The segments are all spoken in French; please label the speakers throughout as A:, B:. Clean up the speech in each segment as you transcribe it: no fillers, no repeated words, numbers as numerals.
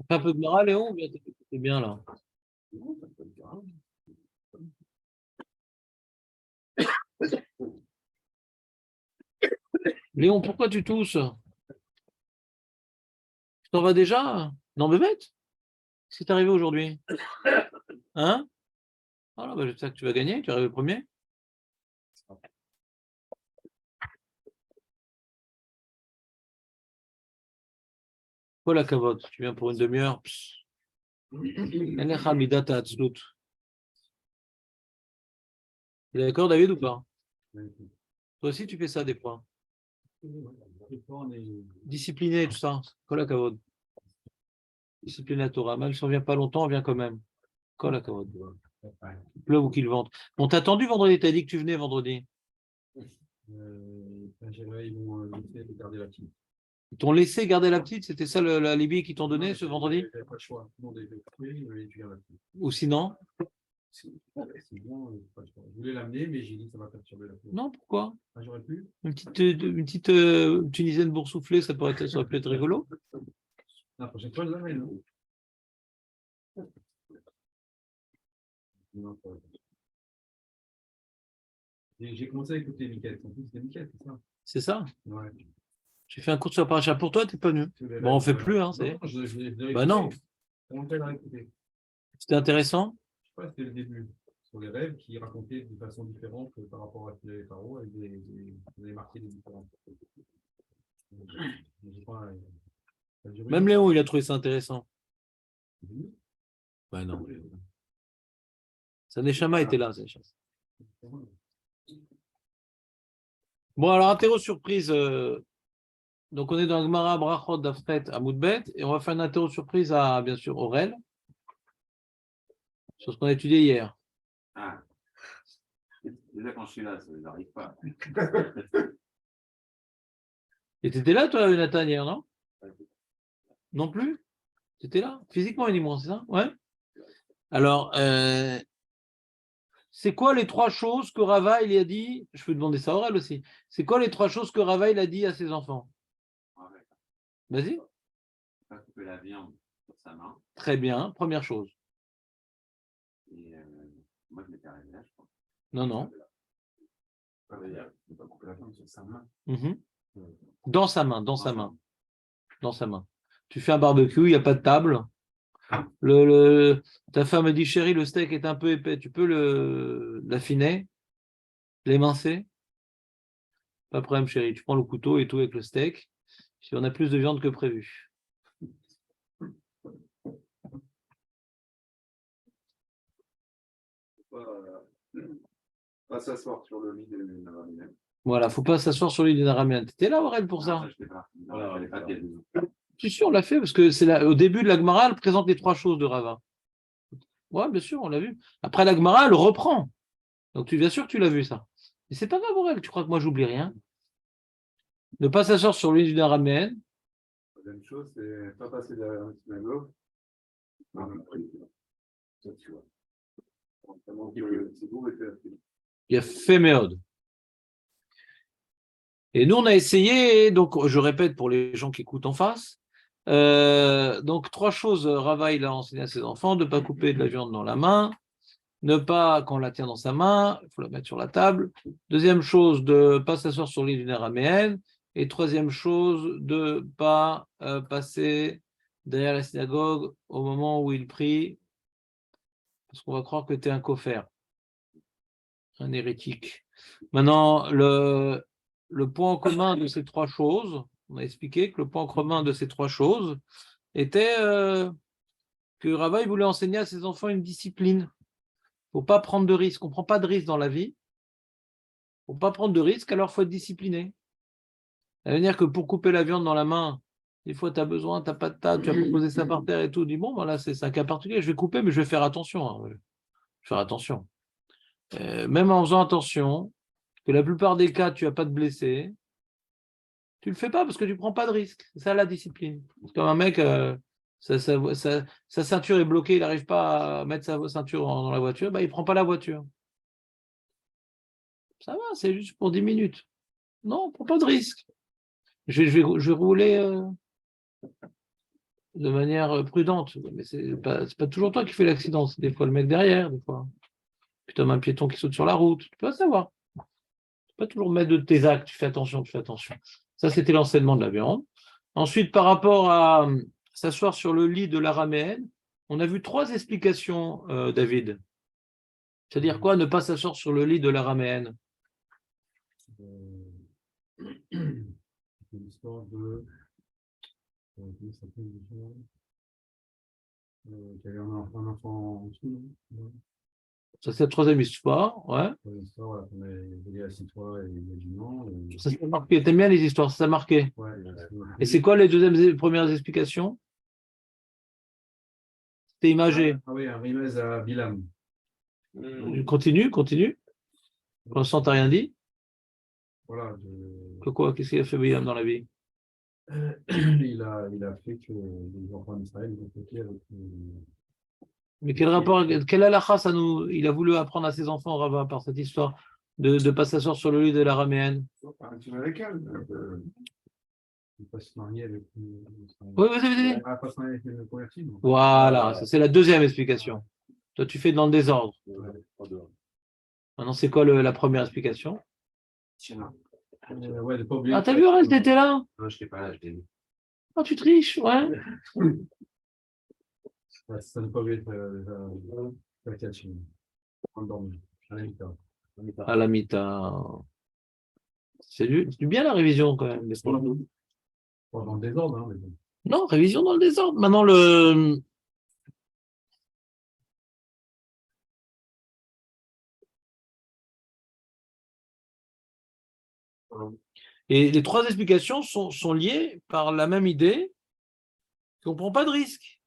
A: Fais un peu de Mara, Léon, bien, t'es bien là. Léon, pourquoi tu tousses? Tu t'en vas déjà? Non, bébête? Qu'est-ce qui t'est arrivé aujourd'hui? Hein? Ah là, bah, j'espère que tu vas gagner, tu es arrivé premier. Quoi la cavote? Tu viens pour une demi-heure? Elecha midata hatzlut. Tu es d'accord, David, ou pas? Toi aussi, tu fais ça des fois. Discipliné et tout ça. Quoi la cavote? Discipliné la Torah. Même si on vient pas longtemps, on vient quand même. Quoi la cavote? Il pleuve ou qu'il vente. On t'a attendu vendredi, t'as dit que tu venais vendredi. Ils t'ont laissé garder la petite, c'était ça l'alibi qu'ils t'ont donné ce vendredi?
B: Pas le choix.
A: Ou sinon?
B: Je voulais l'amener, mais j'ai dit que ça va perturber la peau.
A: Non, pourquoi?
B: Ah, j'aurais pu.
A: Une petite Tunisienne boursouflée, ça aurait pu être rigolo.
B: La prochaine fois, je l'amène. J'ai commencé à écouter Mickaël. En plus, c'était Mickaël, c'est ça?
A: C'est ça?
B: Ouais.
A: J'ai fait un cours sur la paracha pour toi, t'es pas venu. Bon, on fait plus, hein, c'est. Bah non. C'était intéressant.
B: Je sais pas, c'était le début. Sur les rêves qui racontaient de façon différente par rapport à les paroles et des marqués des différences.
A: Même Léon, il a trouvé ça intéressant. Bah non. Sa Neshama était là, sa Neshama. Bon, alors, interro surprise. Donc, on est dans le Gemara Brachot d'Afret à Moudbet et on va faire une interro surprise à, bien sûr, Aurel sur ce qu'on a étudié hier.
C: Ah, déjà quand je suis là, ça n'arrive pas.
A: Et tu étais là, toi, Nathan, hier, non? Non plus? Tu étais là? Physiquement, uniquement, c'est ça? Ouais. Alors, c'est quoi les trois choses que Rava, il a dit? Je peux demander ça à Aurel aussi. C'est quoi les trois choses que Rava, il a dit à ses enfants? Vas-y.
C: Pas couper la viande sur sa main.
A: Très bien, première chose.
C: Et moi, je m'étais arrêté là, je crois.
A: Non, non.
C: Ne pas couper la viande sur sa main.
A: Dans sa main, dans sa main. Dans sa main. Tu fais un barbecue, il n'y a pas de table. Ta femme dit, chérie, le steak est un peu épais, tu peux l'affiner, l'émincer? Pas de problème, chérie. Tu prends le couteau et tout avec le steak. Si on a plus de viande que prévu.
B: Pas s'asseoir sur le lit de Naramien.
A: Voilà, faut pas s'asseoir sur l'île d'une araméenne. T'étais là, Aurel, pour ça? Je suis sûr, on l'a fait, parce que c'est au début de la Gemara, elle présente les trois choses de Rava. Ouais, bien sûr, on l'a vu. Après la Gemara, elle reprend. Donc, bien sûr que tu l'as vu, ça. Mais c'est pas grave, Aurel, tu crois que moi, j'oublie rien? Ne pas s'asseoir sur l'île d'une araméenne.
B: La deuxième chose, c'est pas passer derrière un synagogue. Ça, tu vois. C'est beau,
A: Il y a Féméode. Et nous, on a essayé, donc je répète pour les gens qui écoutent en face, donc trois choses, Rava, il a enseigné à ses enfants, de ne pas couper de la viande dans la main, ne pas, quand on la tient dans sa main, il faut la mettre sur la table. Deuxième chose, de ne pas s'asseoir sur l'île d'une araméenne. Et troisième chose, de ne pas passer derrière la synagogue au moment où il prie, parce qu'on va croire que tu es un coffert, un hérétique. Maintenant, le point commun de ces trois choses, on a expliqué que le point commun de ces trois choses était que Rava voulait enseigner à ses enfants une discipline. Il ne faut pas prendre de risques. On ne prend pas de risques dans la vie. Il ne faut pas prendre de risques, alors il faut être discipliné. Ça veut dire que pour couper la viande dans la main, des fois tu as besoin, tu n'as pas de table, tu vas poser ça par terre et tout. Tu dis, bon, voilà, c'est un cas particulier, je vais couper, mais je vais faire attention. Hein. Je vais faire attention. Même en faisant attention, que la plupart des cas, tu n'as pas de blessés, tu ne le fais pas parce que tu ne prends pas de risque. C'est ça la discipline. C'est comme un mec, sa ceinture est bloquée, il n'arrive pas à mettre sa ceinture dans la voiture, bah, il ne prend pas la voiture. Ça va, c'est juste pour 10 minutes. Non, on ne prend pas de risque. Je vais rouler. de manière prudente. Mais c'est pas toujours toi qui fais l'accident, c'est des fois le mec derrière, des fois. Puis un piéton qui saute sur la route, tu peux pas savoir. Tu peux pas toujours mettre de tes actes, tu fais attention, tu fais attention. Ça, c'était l'enseignement de la viande. Ensuite, par rapport à s'asseoir sur le lit de l'araméenne, on a vu 3 explications, David. C'est-à-dire quoi, ne pas s'asseoir sur le lit de l'araméenne?
B: C'est l'histoire de. Comment ça s'appelle déjà qu'il y avait un enfant en dessous. Non.
A: Ça, c'est la 3e histoire, ouais.
B: L'histoire, voilà, on est allé assis-toi et il a dit non.
A: Ça s'est marqué. T'aimes bien les histoires, ça t'a marqué.
B: Ouais,
A: Et c'est quoi les premières explications? C'était imagé.
B: Ah oui, un rimez à Bilam.
A: Continue. Pour l'instant, t'as rien dit.
B: Voilà.
A: Que quoi? Qu'est-ce qu'il a fait William dans la vie?
B: Il a fait que les enfants d'Israël ont péché avec.
A: Mais quel rapport, quelle halakha ça nous. Il a voulu apprendre à ses enfants, Rava, par cette histoire de ne pas s'asseoir sur le lit de l'araméenne.
C: Tu vas avec elle.
B: Il ne pas se marier avec une.
A: Oui, vous avez dit.
B: Pas se marier avec une convertie.
A: Voilà, ça, c'est la 2e explication. Toi, tu fais dans le désordre. Maintenant, c'est quoi la première explication?
B: Ouais, de pas oublier.
A: Ah, t'as vu, Reste, t'étais là?
C: Non, je n'étais pas là, je t'ai vu.
A: Ah, tu triches, ouais.
B: Ouais, ça ne peut pas être la catch. Endormi.
A: À la mi-temps. C'est du bien la révision quand même.
B: Pas dans le désordre, hein, mais bon.
A: Non, révision dans le désordre. Maintenant, le. Et les 3 explications sont liées par la même idée qu'on ne prend pas de risque.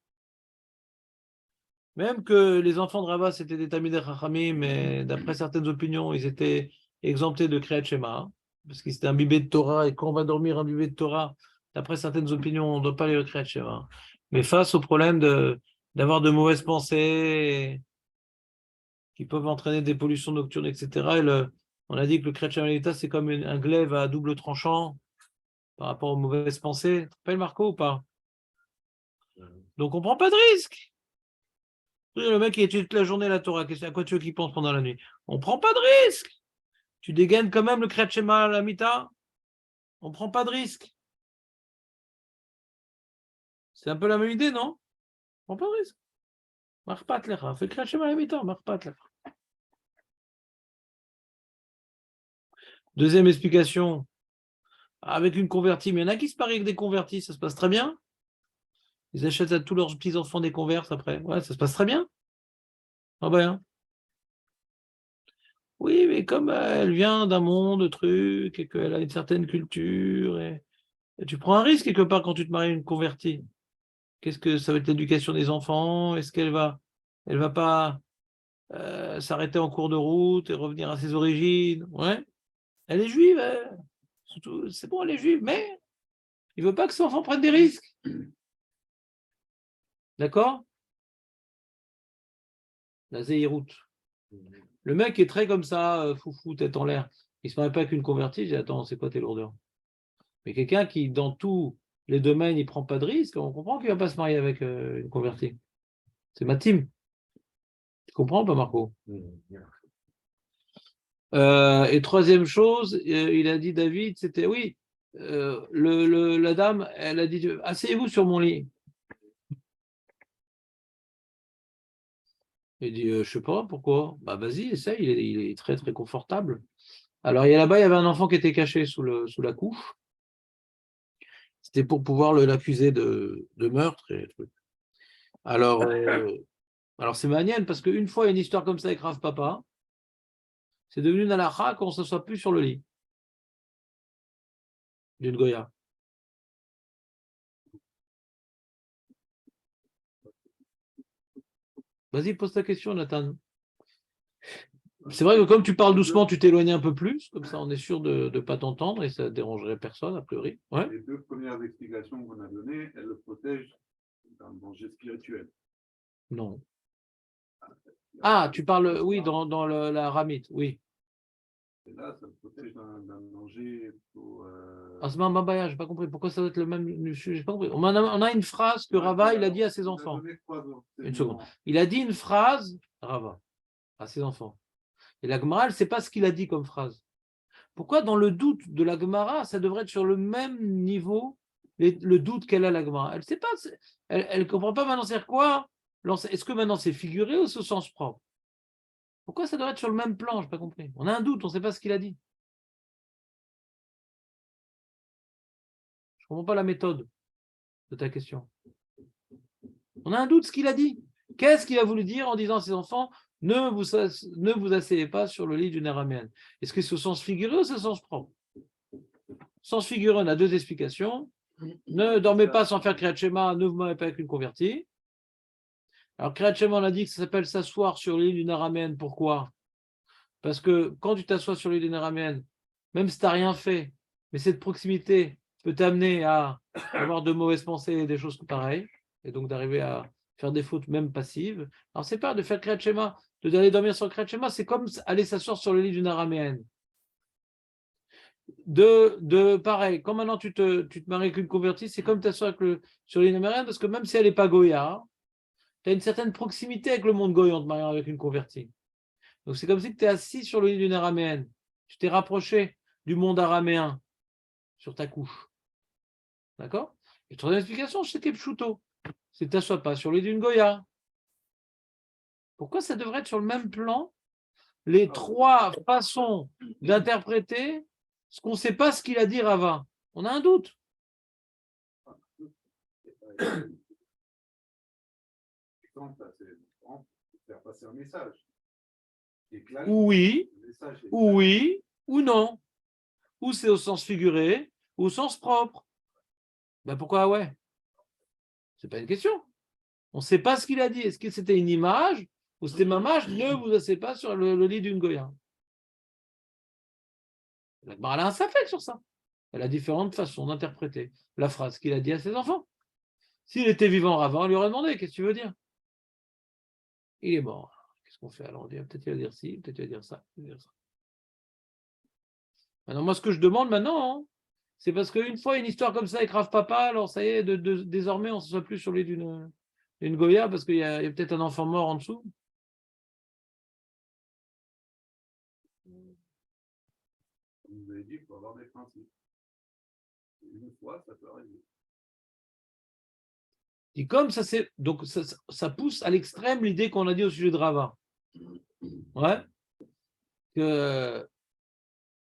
A: Même que les enfants de Rava, c'était des Talmidei Chachamim, mais d'après certaines opinions, ils étaient exemptés de Kriyat Shema, parce qu'ils étaient imbibés de Torah, et quand on va dormir imbibé de Torah, d'après certaines opinions, on ne doit pas aller au Kriyat Shema. Mais face au problème d'avoir de mauvaises pensées qui peuvent entraîner des pollutions nocturnes, etc., on a dit que le Kriyat Shema, c'est comme un glaive à double tranchant par rapport aux mauvaises pensées. Tu te rappelles, Marco, ou pas? Donc, on ne prend pas de risque. Le mec, il étudie toute la journée la Torah. À quoi tu veux qu'il pense pendant la nuit? On ne prend pas de risque. Tu dégaines quand même le Kriyat Shema à la Mita. On ne prend pas de risque. C'est un peu la même idée, non? On ne prend pas de risque. Marpat lecha. Fais le Kriyat Shema à la Mita. Marpat lecha. 2e explication. Avec une convertie. Mais il y en a qui se parient avec des convertis. Ça se passe très bien. Ils achètent à tous leurs petits-enfants des converses après. Ouais, ça se passe très bien. Ah ben. Oui, mais comme elle vient d'un monde de trucs et qu'elle a une certaine culture, et tu prends un risque quelque part quand tu te maries une convertie. Qu'est-ce que ça va être l'éducation des enfants? Est-ce elle va pas s'arrêter en cours de route et revenir à ses origines? Ouais, elle est juive, c'est bon, elle est juive, mais il veut pas que ses enfants prennent des risques. D'accord? La zéhiroute. Le mec est très comme ça, foufou, tête en l'air. Il se marie pas avec une convertie. Je dis, attends, c'est quoi tes lourdeurs? Mais quelqu'un qui, dans tous les domaines, il prend pas de risque, on comprend qu'il va pas se marier avec une convertie. C'est ma team. Tu comprends pas, Marco? Et 3e chose, il a dit, David, c'était, oui, la dame, elle a dit, asseyez-vous sur mon lit. Il dit, je sais pas, pourquoi? Bah vas-y, essaye, il est très très confortable. Alors là-bas, il y avait un enfant qui était caché sous la couche. C'était pour pouvoir l'accuser de meurtre et truc. Alors c'est manienne, parce qu'une fois, il y a une histoire comme ça avec Rav Papa, c'est devenu une halakha qu'on ne s'assoit plus sur le lit d'une Goya. Vas-y, pose ta question, Nathan. C'est vrai que comme tu parles doucement, tu t'éloignes un peu plus, comme ça on est sûr de ne pas t'entendre et ça ne dérangerait personne, a priori. Ouais.
C: Les 2 premières explications qu'on a données, elles le protègent d'un danger spirituel.
A: Non. Ah, tu parles, oui, dans la ramite, oui.
C: Et là, ça le protège d'un danger pour.
A: Asma Mabaya, je n'ai pas compris. Pourquoi ça doit être le même sujet? J'ai pas compris. On a une phrase que Rava, il a dit à ses enfants. Une seconde. Il a dit une phrase, Rava, à ses enfants. Et la Gemara, elle ne sait pas ce qu'il a dit comme phrase. Pourquoi, dans le doute de la Gemara, ça devrait être sur le même niveau, le doute qu'elle a la Gemara? Elle ne sait pas, elle ne comprend pas maintenant c'est quoi. Est-ce que maintenant c'est figuré ou c'est au sens propre? Pourquoi ça devrait être sur le même plan? Je n'ai pas compris. On a un doute, on ne sait pas ce qu'il a dit. Je ne comprends pas la méthode de ta question. On a un doute ce qu'il a dit. Qu'est-ce qu'il a voulu dire en disant à ses enfants, ne vous asseyez pas sur le lit d'une araméenne? Est-ce que c'est au sens figuré ou c'est au sens propre? Sens figuré, on a deux explications. Ne dormez pas sans faire Kriyat Shema, ne vous mariez pas avec une convertie. Alors Kriyat Shema, on a dit que ça s'appelle s'asseoir sur le lit d'une araméenne. Pourquoi? Parce que quand tu t'assois sur le lit d'une araméenne, même si tu n'as rien fait, mais cette proximité peut t'amener à avoir de mauvaises pensées et des choses pareilles, et donc d'arriver à faire des fautes même passives. Alors c'est pas de faire Kriyat Shema, d'aller dormir sur Kriyat Shema, c'est comme aller s'asseoir sur le lit d'une araméenne. Pareil, quand maintenant tu te maries avec une convertie, c'est comme t'asseoir sur le lit d'une araméenne, parce que même si elle n'est pas goya, tu as une certaine proximité avec le monde goy en te mariant avec une convertie. Donc c'est comme si tu es assis sur le lit d'une araméenne. Tu t'es rapproché du monde araméen sur ta couche. D'accord? Et troisième explication, c'est Kepchuto. C'est que tu t'assois pas sur le lit d'une goya. Pourquoi ça devrait être sur le même plan les trois façons d'interpréter ce qu'on ne sait pas ce qu'il a dit Rava? On a un doute.
C: Faire passer un message.
A: Oui, oui ou non. Ou c'est au sens figuré, ou au sens propre. Ben pourquoi ouais? C'est pas une question. On ne sait pas ce qu'il a dit. Est-ce que c'était une image ou c'était mamage? Ne vous asseyez pas sur le lit d'une goya. Elle a un safek sur ça. Elle a différentes façons d'interpréter la phrase qu'il a dit à ses enfants. S'il était vivant avant, on lui aurait demandé qu'est-ce que tu veux dire? Il est mort. Qu'est-ce qu'on fait? Alors on dit peut-être il va dire ci, peut-être il va dire ça, Maintenant, moi, ce que je demande maintenant, c'est parce qu'une fois une histoire comme ça avec Rav Papa, alors ça y est, désormais, on ne se soit plus sur le lit d'une goya parce qu'il y a peut-être un enfant mort en dessous.
C: Vous avez dit qu'il faut avoir des principes. Une fois, ça peut arriver.
A: Et comme ça, donc ça pousse à l'extrême l'idée qu'on a dit au sujet de Rava. Ouais. Que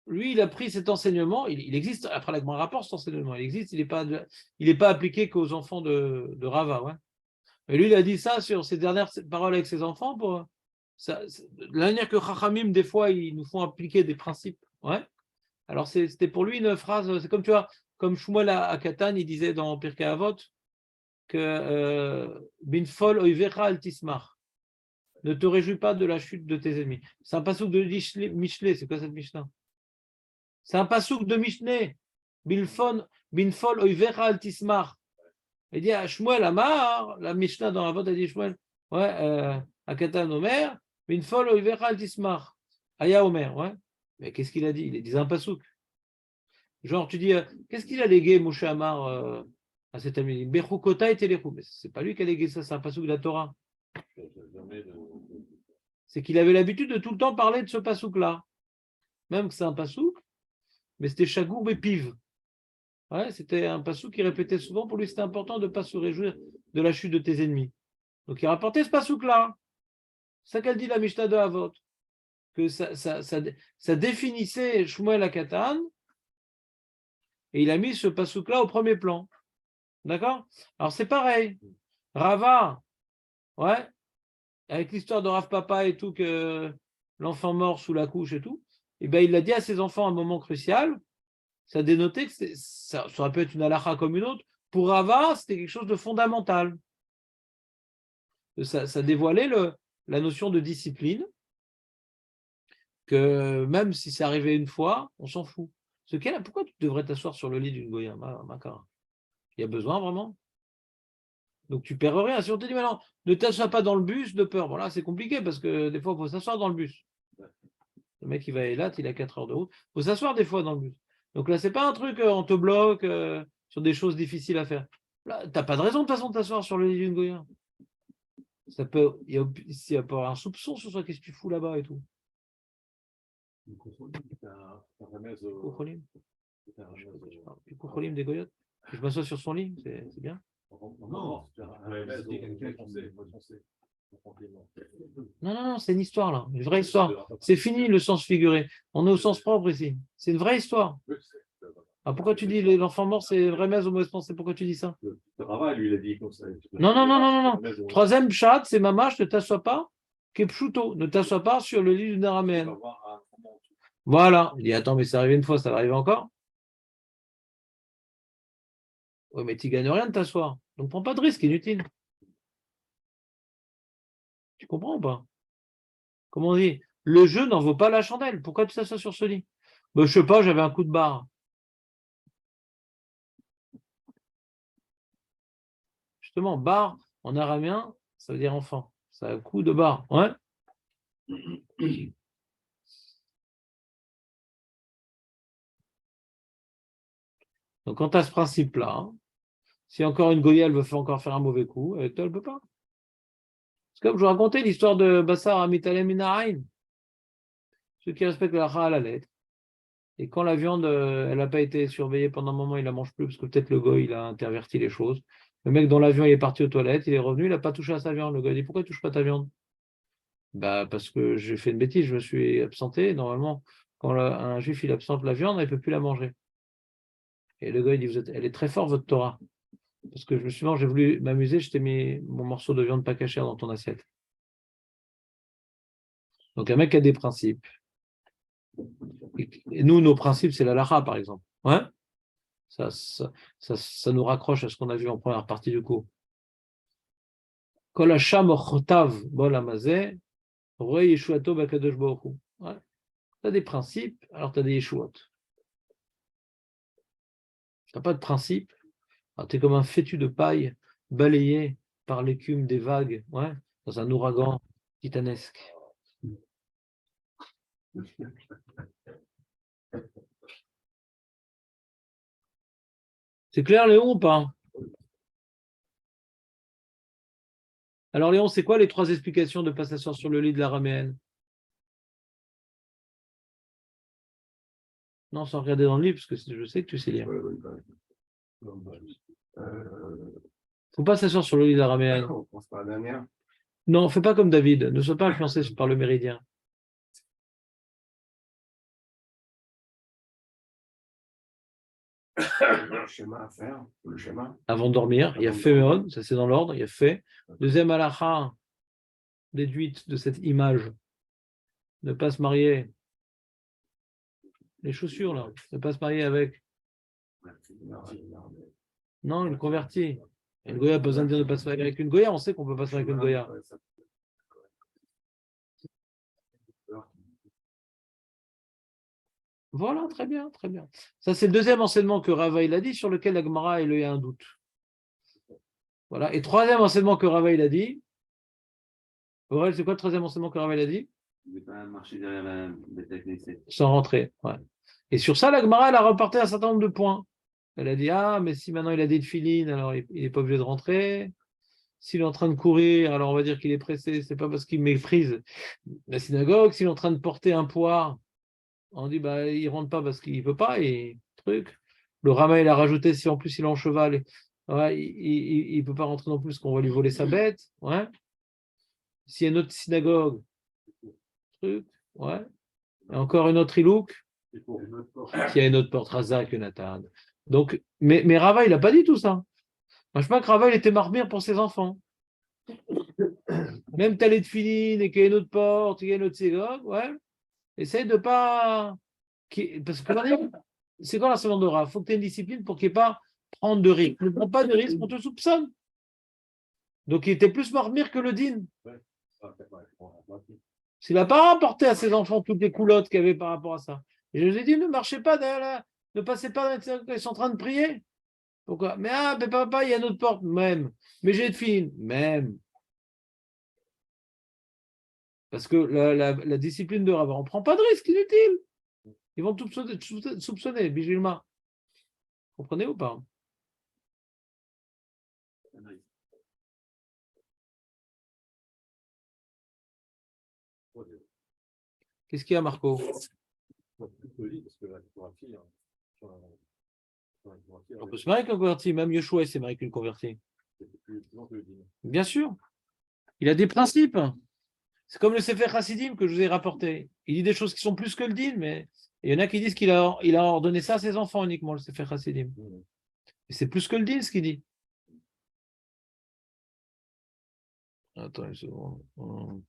A: lui, il a pris cet enseignement. Il existe, après la Gemara rapporte cet enseignement. Il existe, il n'est pas appliqué qu'aux enfants de Rava. Ouais. Et lui, il a dit ça sur ses dernières paroles avec ses enfants. De la manière que Chachamim, des fois, ils nous font appliquer des principes. Ouais. Alors, c'était pour lui une phrase, c'est comme tu vois, comme Shmuel à Katan, il disait dans Pirkei Avot que Binfol oivecha al tismar. Ne te réjouis pas de la chute de tes ennemis. C'est un passouk de Mishlé. C'est quoi cette Mishnah? C'est un passouk de Mishneh. Binfol oivecha al tismar. Il dit à Shmuel Amar, la Mishnah dans la vote a dit Shmuel, ouais, à Katan Omer, Binfol oivecha al tismar. Aya Omer, ouais. Mais qu'est-ce qu'il a dit? Il disait un passouk. Genre, tu dis, qu'est-ce qu'il a légué, Moshe Amar, à cet ami? Bechukota et Telechou. Mais c'est pas lui qui a légué ça, c'est un passouk de la Torah. C'est qu'il avait l'habitude de tout le temps parler de ce passouk-là. Même que c'est un passouk, mais c'était Chagoub et Piv. Ouais, c'était un passouk qui répétait souvent. Pour lui, c'était important de ne pas se réjouir de la chute de tes ennemis. Donc, il rapportait ce passouk-là. C'est ça qu'elle dit la Mishnah de Havot. Que ça définissait Shmuel à Katan. Et il a mis ce passouk-là au premier plan. D'accord? Alors, c'est pareil. Rava, ouais, avec l'histoire de Rav Papa et tout, que l'enfant mort sous la couche et tout, et ben, il l'a dit à ses enfants à un moment crucial. Ça dénotait que ça aurait pu être une halakha comme une autre. Pour Rava, c'était quelque chose de fondamental. Ça dévoilait la notion de discipline, que même si c'est arrivé une fois, on s'en fout. Pourquoi tu devrais t'asseoir sur le lit d'une goya, Makar? Il y a besoin vraiment? Donc tu perds rien. Si on te dit maintenant, ne t'assois pas dans le bus de peur, voilà, c'est compliqué parce que des fois, il faut s'asseoir dans le bus. Le mec, il va à Eilat, il a 4 heures de route. Il faut s'asseoir des fois dans le bus. Donc là, c'est pas un truc, on te bloque sur des choses difficiles à faire. Là, t'as pas de raison de toute façon de t'asseoir sur le lit d'une Goya. Ça peut, il y a pas un soupçon sur toi, qu'est-ce que tu fous là-bas et tout. Koucholim. Du Koucholim des Goyotes. Je m'assois sur son lit, c'est bien.
B: Non,
A: Non, c'est une histoire là, une vraie histoire. C'est fini le sens figuré. On est au sens propre ici. C'est une vraie histoire. Ah, pourquoi tu dis l'enfant mort, c'est vrai messe ou mauvaise pensée? Pourquoi tu dis ça?
C: Lui, il a dit comme ça.
A: Non. Troisième chat, c'est mamache, ne t'assois pas. Kepchuto, ne t'assois pas sur le lit d'une araméenne. Voilà. Il dit, attends, mais c'est arrivé une fois, ça va arriver encore? Oui, mais tu gagnes rien de t'asseoir. Donc prends pas de risque, inutile. Tu comprends ou pas? Comment on dit? Le jeu n'en vaut pas la chandelle. Pourquoi tu t'assois sur ce lit? Ben, je sais pas, j'avais un coup de barre. Justement, bar en araméen, ça veut dire enfant. C'est un coup de barre. Ouais. Donc, quand tu as ce principe-là, hein, si encore une goyelle veut encore faire un mauvais coup, avec toi, elle ne peut pas. C'est comme je vous racontais l'histoire de Bassar Amitalem Minaraïn, ceux qui respectent la à la lettre. Et quand la viande, elle n'a pas été surveillée pendant un moment, il ne la mange plus, parce que peut-être le goy, il a interverti les choses. Le mec dans l'avion, il est parti aux toilettes, il est revenu, il n'a pas touché à sa viande. Le gars dit, pourquoi tu ne touches pas ta viande? Bah, parce que j'ai fait une bêtise, je me suis absenté. Normalement, quand un juif il absente la viande, il ne peut plus la manger. Et le gars il dit, elle est très forte votre Torah. Parce que j'ai voulu m'amuser, je t'ai mis mon morceau de viande pas cachère dans ton assiette. Donc un mec a des principes. Et nous, nos principes, c'est la lacha, par exemple. Ouais, ça nous raccroche à ce qu'on a vu en première partie du cours. Kol hasham ochotav bol hamazeh, roi yeshuato bakadosh baruch hu. Ouais. Tu as des principes, alors tu as des yeshuot. Tu n'as pas de principe, tu es comme un fétu de paille balayé par l'écume des vagues, ouais, dans un ouragan titanesque. C'est clair, Léon, ou pas? Alors, Léon, c'est quoi les 3 explications de ne pas s'asseoir sur le lit de l'araméenne? Non, sans regarder dans le livre, parce que je sais que tu sais lire. Il ne faut pas s'asseoir sur le lit de l'araméenne. Non, fais pas comme David. Ne sois pas influencé par le méridien.
C: Le schéma à faire, le schéma.
A: Avant de dormir, il y a fait Méon, ça c'est dans l'ordre, il y a fait. Deuxième halakha déduite de cette image, ne pas se marier. Les chaussures, là, ne pas se marier avec. Non, une convertie. Une Goya n'a pas besoin de dire de ne pas se marier avec une Goya, on sait qu'on ne peut pas se marier avec une Goya. Voilà, très bien, très bien. Ça, c'est le deuxième enseignement que Rava il a dit, sur lequel la Gemara il a un doute. Voilà. Et troisième enseignement que Rava il a dit. Aurel, c'est quoi le troisième enseignement que Rava il a dit?
C: Ne pas marcher derrière la bête.
A: Sans rentrer. Ouais. Et sur ça, la Gemara elle a reporté un certain nombre de points. Elle a dit, ah, mais si maintenant il a des filines, alors il n'est pas obligé de rentrer. S'il est en train de courir, alors on va dire qu'il est pressé, c'est pas parce qu'il méprise la synagogue. S'il est en train de porter un poids, on dit bah il rentre pas parce qu'il veut pas et truc. Le Rama il a rajouté si en plus il est en cheval, ouais, il peut pas rentrer non plus parce qu'on va lui voler sa bête. Ouais. S'il y a une autre synagogue, truc, ouais. Et encore une autre ilouk. S'il y a une autre porte Razak, Nathan. Donc, mais Rava il a pas dit tout ça. Moi, je sais pas que Rava il était marmire pour ses enfants. Même t'as les tefilines et qu'il y a une autre porte, il y a une autre synagogue, ouais. Essaye de pas. Parce que c'est quoi l'enseignement de Rav? Il faut que tu aies une discipline pour qu'il n'y ait pas prendre de risque. Ne prends pas de risque, on te soupçonne. Donc il était plus marmire que le din. S'il n'a pas rapporté à ses enfants toutes les coulottes qu'il y avait par rapport à ça. Et je lui ai dit, ne marchez pas derrière là, ne passez pas dans les... Ils sont en train de prier. Pourquoi? Mais papa, il y a une autre porte, même. Mais j'ai de fille, même. Parce que la discipline de Rava, on ne prend pas de risque inutile. Ils vont tout soupçonner, Bijilma. Vous comprenez ou pas? Qu'est-ce qu'il y a, Marco? On peut se marier avec un converti, même Yeshua s'est marié avec une convertie. Bien sûr. Il a des principes. C'est comme le Sefer Chassidim que je vous ai rapporté. Il dit des choses qui sont plus que le din, mais il y en a qui disent qu'il a ordonné ça à ses enfants uniquement, le Sefer Chassidim. Et c'est plus que le din ce qu'il dit. Attends une seconde.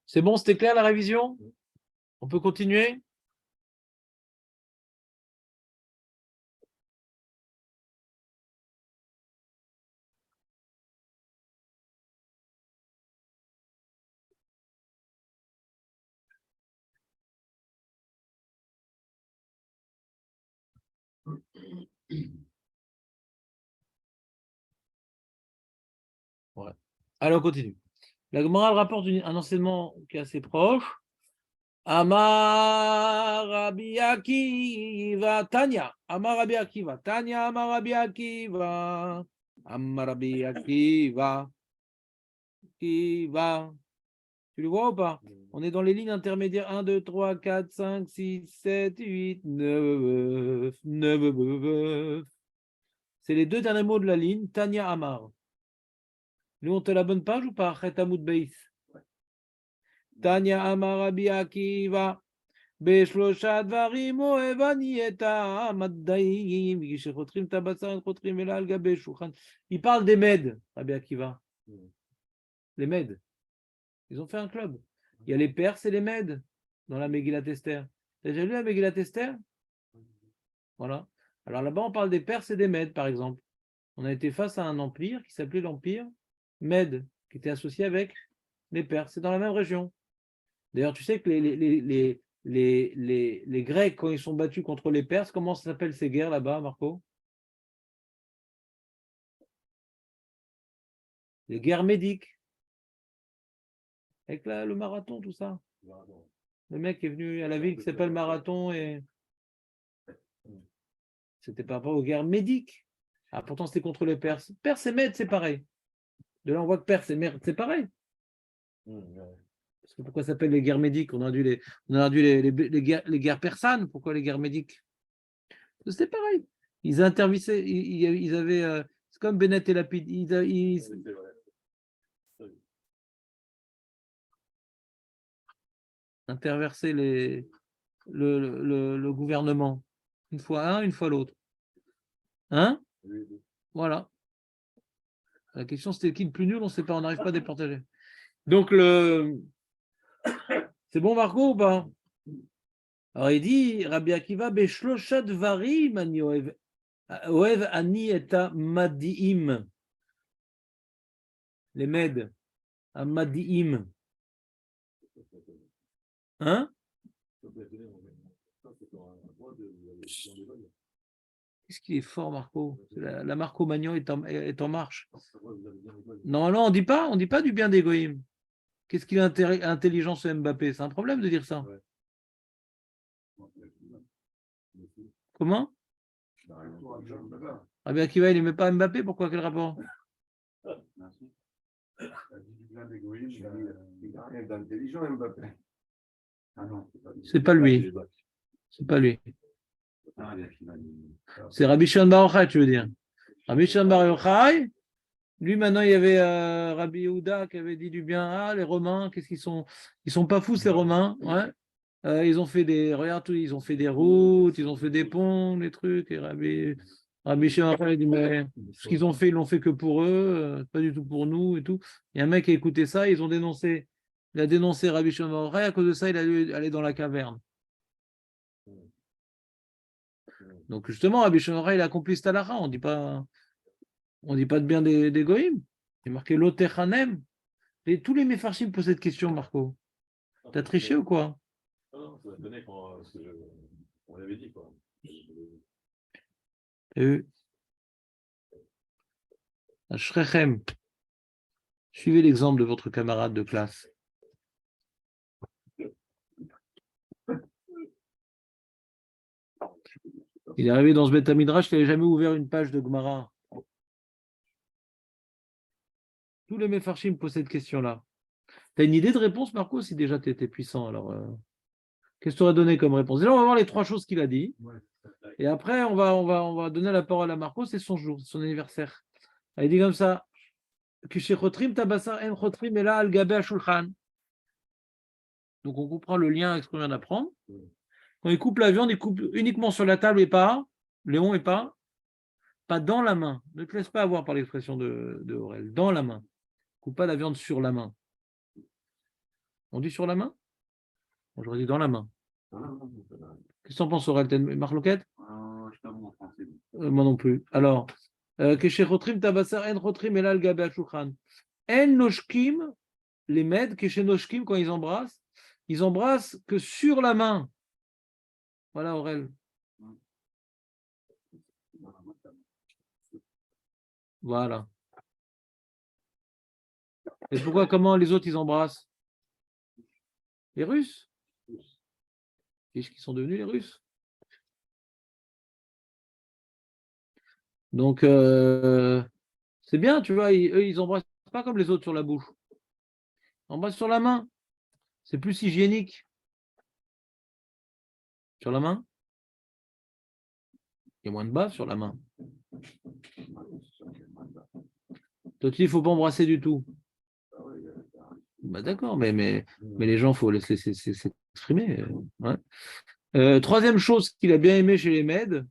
A: C'est bon, c'était clair la révision? On peut continuer? Ouais. Allez, on continue. La Gemara rapporte un enseignement qui est assez proche. Amar Rabbi Akiva Tanya. Amar Rabbi Akiva Tanya. Amar Rabbi Akiva. Amar Rabbi Akiva. Akiva. Tu le vois ou pas? On est dans les lignes intermédiaires 1, 2, 3, 4, 5, 6, 7, 8, 9, 9. C'est les deux derniers mots de la ligne. Tanya Amar. Nous, on te la bonne page ou pas? Chetamoud Beis. Tanya Amar Rabbi Akiva. בשלושה דברים אוהב אני את המדעים, כשחותכים את הבשר, הם חותכים אלא על גבי שולחן. Il parle des Mèdes, Rabbi Akiva. Les Mèdes. Ils ont fait un club. Il y a les Perses et les Mèdes dans la Megillat Esther. Tu as déjà lu la Megillat Esther? Voilà. Alors là-bas, on parle des Perses et des Mèdes, par exemple. On a été face à un empire qui s'appelait l'empire Mède, qui était associé avec les Perses. C'est dans la même région. D'ailleurs, tu sais que les Grecs, quand ils sont battus contre les Perses, comment ça s'appelle ces guerres là-bas, Marco? Les guerres médiques. Avec le marathon, tout ça. Le mec est venu à la ville qui s'appelle Marathon et c'était par rapport aux guerres médiques. Ah, pourtant, c'était contre les Perses. Perses et Mèdes, c'est pareil. De là, on voit que Perses et Mèdes, c'est pareil. Parce que pourquoi ça s'appelle les guerres médiques? On a dû les guerres persanes. Pourquoi les guerres médiques? C'était pareil. Ils intervissaient, ils avaient. C'est comme Bennett et Lapid. Ils interversaient le gouvernement. Une fois un, une fois l'autre. Hein? Voilà. La question, c'était qui le plus nul? On ne sait pas, on n'arrive pas à départager. Donc, c'est bon, Marco, ou pas? Alors, il dit, Rabbi Akiva, Beshloshat Varim, Ani Oev Ani eta Madiim. Les Mèdes, à Madiim. Hein? Qu'est-ce qu'il est fort, Marco? La Marco Magnon est en marche. Non, on ne dit pas du bien des Goïm. Qu'est-ce qu'il est intelligent, ce Mbappé? C'est un problème de dire ça. Comment? Rabbi Akiva, il n'aimait pas Mbappé, pourquoi? Quel rapport? C'est pas lui. C'est pas lui. C'est Rabbi Shimon Bar Yochai, tu veux dire. Rabbi Shimon Bar Yochai, lui maintenant il y avait Rabbi Yehuda qui avait dit du bien. Ah, les Romains, qu'est-ce qu'ils sont? Ils sont pas fous ces Romains. Ouais. Ils ont fait ils ont fait des routes, ils ont fait des ponts, des trucs. Et Rabbi Shimon Bar Yochai dit mais ce qu'ils ont fait, ils l'ont fait que pour eux, pas du tout pour nous et tout. Il y a un mec qui a écouté ça, ils ont dénoncé. Il a dénoncé Rabbi Shimon Bar Yochai, à cause de ça, il a dû aller dans la caverne. Donc justement, Rabbi Shimon Bar Yochai, il a accompli cette halakha. On dit pas de bien des goïms. Il est marqué Lotechanem. Et tous les méfarchim posent cette question, Marco. T'as triché ou quoi?
C: Non, ça donnait quand on l'avait dit, quoi.
A: Shrechem. Suivez l'exemple de votre camarade de classe. Il est arrivé dans ce Beth Midrash qu'il n'avait jamais ouvert une page de Gemara. Tous les Mefarshim posent cette question-là. Tu as une idée de réponse, Marco, si déjà tu étais puissant? Alors, qu'est-ce que tu aurais donné comme réponse? Déjà, on va voir les 3 choses qu'il a dit.
B: Ouais.
A: Et après, on va donner la parole à Marco. C'est son jour, c'est son anniversaire. Il dit comme ça. Donc, on comprend le lien avec ce qu'on vient d'apprendre. Quand il coupe la viande, il coupe uniquement sur la table et pas, Léon, et pas dans la main. Ne te laisse pas avoir par l'expression de Aurel. Dans la main. Coupe pas la viande sur la main. On dit sur la main? Bon, j'aurais dit dans la main. Qu'est-ce que tu en penses, Aurel? T'as une marloquette?
C: Je t'avoue en français.
A: Moi non plus. Alors, Keshechotrim tabassar en chotrim elal gabe ashulchan. En noshkim, les mèdes, Keshenoshkim, quand ils embrassent que sur la main. Voilà, Aurel. Voilà. Et pourquoi, comment les autres, ils embrassent? Les Russes? Qu'est-ce qu'ils sont devenus, les Russes? Donc, c'est bien, tu vois, eux, ils embrassent pas comme les autres sur la bouche. Ils embrassent sur la main. C'est plus hygiénique. Sur la main? Il y a moins de bave sur la main. Toi, tu dis, il ne faut pas embrasser du tout. Bah, d'accord, mais les gens, il faut laisser s'exprimer. Ouais. Troisième chose qu'il a bien aimé chez les Mèdes,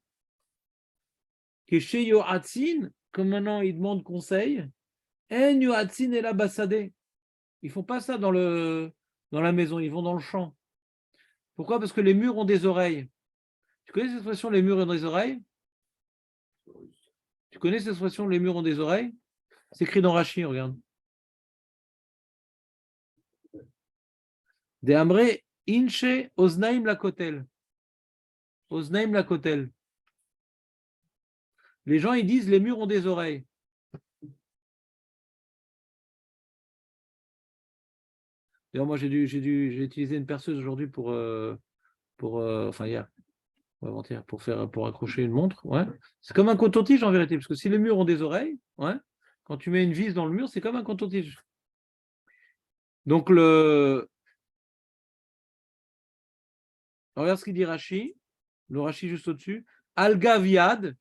A: que chez Yohatzin, comme maintenant il demande conseil, en Yohatzin et la Bassadé. Ils ne font pas ça dans la maison, ils vont dans le champ. Pourquoi? Parce que les murs ont des oreilles. Tu connais cette expression, les murs ont des oreilles? Tu connais cette expression, les murs ont des oreilles? C'est écrit dans Rashi, regarde. De Amre Inche Oznaim Lakotel. Oznaim Lakotel. Les gens, ils disent les murs ont des oreilles. D'ailleurs, moi, j'ai utilisé une perceuse aujourd'hui enfin hier, ou avant-hier, pour accrocher une montre. Ouais. C'est comme un coton-tige en vérité, parce que si les murs ont des oreilles, ouais, quand tu mets une vis dans le mur, c'est comme un coton-tige. Donc, regarde ce qu'il dit Rashi, le Rashi juste au-dessus. Al-Gaviad,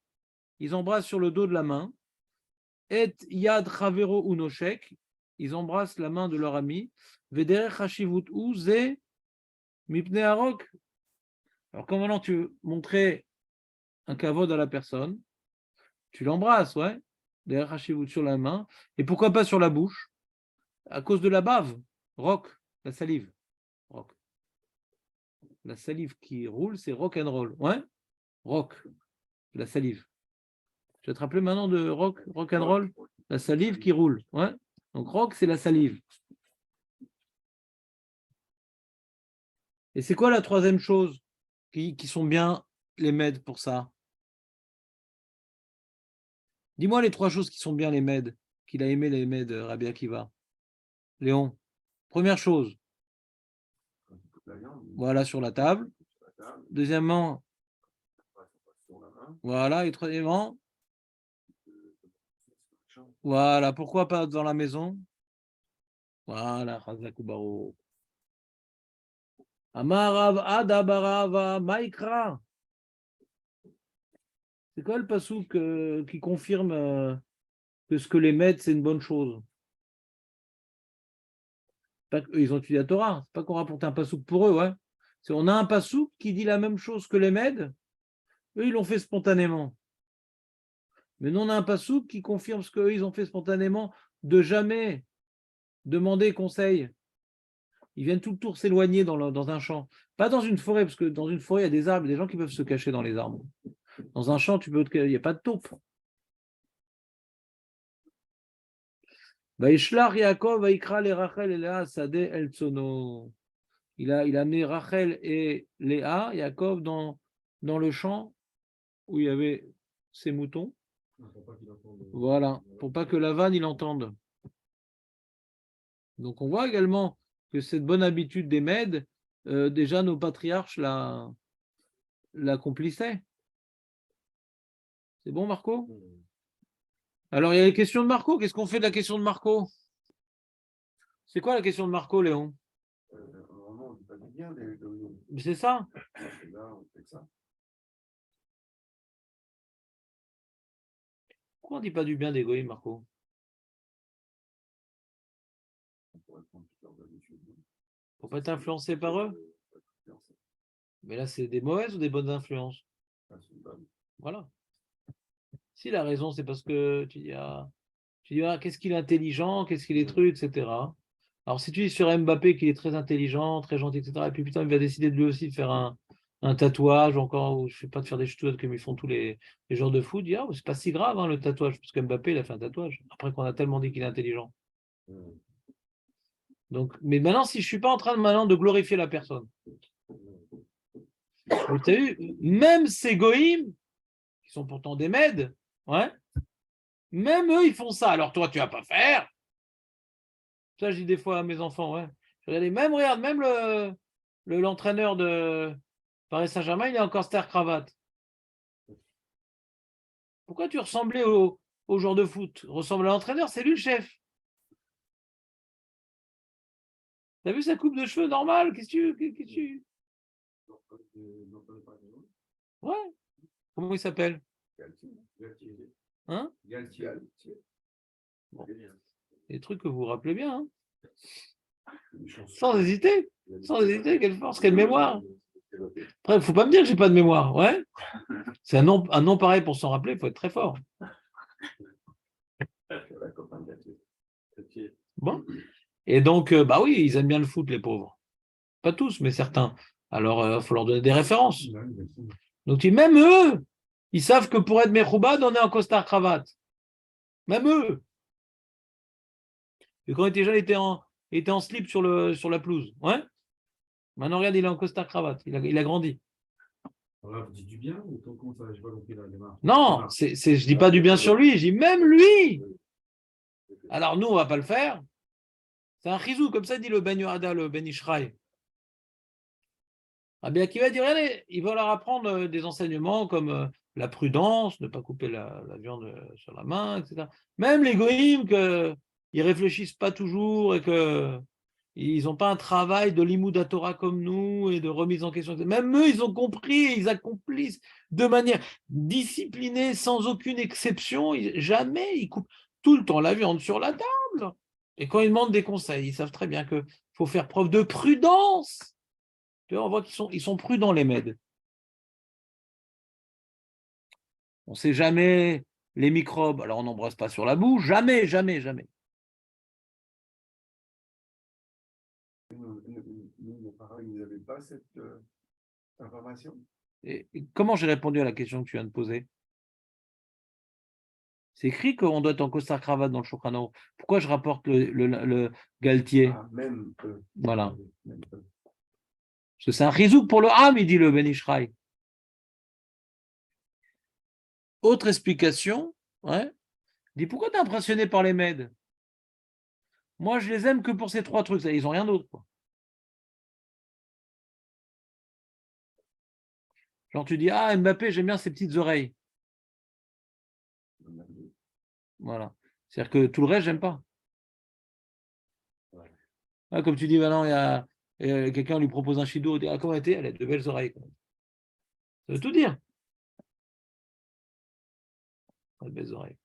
A: ils embrassent sur le dos de la main. Et Yad Chavero Unoshek, ils embrassent la main de leur ami. Vederech Hashivut Uze Mipne Arok. Alors, quand maintenant tu veux montrer un kavod à la personne, tu l'embrasses, ouais, derrière Hashivut sur la main. Et pourquoi pas sur la bouche? À cause de la bave, rock, la salive. Rock. La salive qui roule, c'est rock and roll. Ouais, rock, la salive. Tu vas te rappeler maintenant de rock and roll? La salive qui roule. Ouais. Donc rock, c'est la salive. Et c'est quoi la troisième chose qui sont bien les mèdes pour ça? Dis-moi les 3 choses qui sont bien les mèdes, qu'il a aimé les mèdes, Rabbi Akiva. Léon, première chose, voilà sur la table. Deuxièmement, voilà, et troisièmement, voilà, pourquoi pas dans la maison? Voilà, Chazakubaro. Amarav Adabarava Maikra. C'est quoi le pasouk qui confirme que ce que les mèdes, c'est une bonne chose? Pas qu'eux, ils ont étudié la Torah, c'est pas qu'on rapporte un pasouk pour eux, ouais. On a un pasouk qui dit la même chose que les mèdes, eux, ils l'ont fait spontanément. Mais nous, on a un pasouk qui confirme ce qu'eux, ils ont fait spontanément, de jamais demander conseil. Ils viennent tout le tour s'éloigner dans un champ. Pas dans une forêt, parce que dans une forêt, il y a des arbres, des gens qui peuvent se cacher dans les arbres. Dans un champ, il n'y a pas de taupe. Vaishlar Yaakov, Vaikra les Rachel et Léa, Sade El Tsono. Il a amené Rachel et Léa, Yaakov, dans le champ où il y avait ses moutons. Voilà, pour pas que Lavan il entende. Donc on voit également que cette bonne habitude des Mèdes, déjà nos patriarches l'accomplissaient. C'est bon, Marco? Alors, il y a les questions de Marco. Qu'est-ce qu'on fait de la question de Marco? C'est quoi la question de Marco, Léon?
C: Normalement, on ne dit pas du bien des goyim.
A: C'est ça?
C: Et là, on fait ça.
A: Pourquoi on ne dit pas du bien des goïms, Marco?
C: On pourrait prendre toutes leurs habitudes.
A: Faut pas être influencé par eux? Mais là, c'est des mauvaises ou des bonnes influences? Voilà. Si la raison, c'est parce que tu dis, qu'est-ce qu'il est intelligent, qu'est-ce qu'il est truc, etc. Alors, si tu dis sur Mbappé qu'il est très intelligent, très gentil, etc., et puis putain, il va décider de lui aussi de faire un tatouage, encore, ou je sais pas, de faire des choses comme ils font tous les joueurs de foot, dis, ah, c'est pas si grave, hein, le tatouage, parce que Mbappé, il a fait un tatouage, après qu'on a tellement dit qu'il est intelligent. Donc, mais maintenant, si je suis pas en train de glorifier la personne, tu as vu, même ces goïms, qui sont pourtant des Mèdes, ouais, même eux, ils font ça. Alors toi, tu vas pas faire. Ça, je dis des fois à mes enfants, ouais. Regardez, regarde, même l'entraîneur de Paris Saint-Germain, il est encore star-cravate. Pourquoi tu ressemblais au joueur de foot? Ressemble à l'entraîneur, c'est lui le chef. T'as vu sa coupe de cheveux normale? Qu'est-ce que tu... Ouais. Comment il s'appelle? Hein? Bon. Des trucs que vous vous rappelez bien, hein? Sans hésiter, quelle force, quelle mémoire. Après, il ne faut pas me dire que j'ai pas de mémoire, ouais. C'est un nom pareil pour s'en rappeler, il faut être très fort. Bon. Et donc, bah oui, ils aiment bien le foot, les pauvres. Pas tous, mais certains. Alors, il faut leur donner des références. Donc, même eux, ils savent que pour être Mechoubad, on est en costard-cravate. Même eux. Et quand il était jeune, il était en slip sur la pelouse. Ouais. Maintenant, regarde, il est en costard-cravate. Il a grandi.
B: Alors là, vous dites du bien ou comment ça, je vois compris la démarche.
A: Non, je dis pas du bien sur lui, je dis même lui. Alors nous, on va pas le faire. C'est un chizou, comme ça dit le Ben Yohada, le Ben Ishraï. Ah bien, qui va dire, allez, il va leur apprendre des enseignements comme la prudence, ne pas couper la viande sur la main, etc. Même les goïms, qu'ils réfléchissent pas toujours et que ils n'ont pas un travail de limouda Torah comme nous et de remise en question. Même eux, ils ont compris, ils accomplissent de manière disciplinée, sans aucune exception. Jamais ils coupent tout le temps la viande sur la table. Et quand ils demandent des conseils, ils savent très bien qu'il faut faire preuve de prudence. Tu vois, on voit qu'ils sont prudents, les Mèdes. On ne sait jamais les microbes. Alors, on n'embrasse pas sur la bouche. Jamais, jamais, jamais.
C: Nos parents, ils n'avaient pas cette information.
A: Et comment j'ai répondu à la question que tu viens de poser? C'est écrit qu'on doit être en costard-cravate dans le Shulchan Aruch. Pourquoi je rapporte le Galtier?
C: Ah, même eux.
A: Voilà.
C: Même eux.
A: Parce que c'est un rizouk pour le Ham, il dit le Ben Ishraï. Autre explication, ouais. Il dit pourquoi tu es impressionné par les Mèdes? Moi, je les aime que pour ces trois trucs. Ils n'ont rien d'autre, quoi. Genre, tu dis, ah, Mbappé, j'aime bien ses petites oreilles. Voilà. C'est-à-dire que tout le reste, j'aime pas. Ah, comme tu dis, maintenant, il y a quelqu'un lui propose un chido, il dit, ah, comment elle était? Elle a de belles oreilles. Ça veut tout dire. De belles oreilles.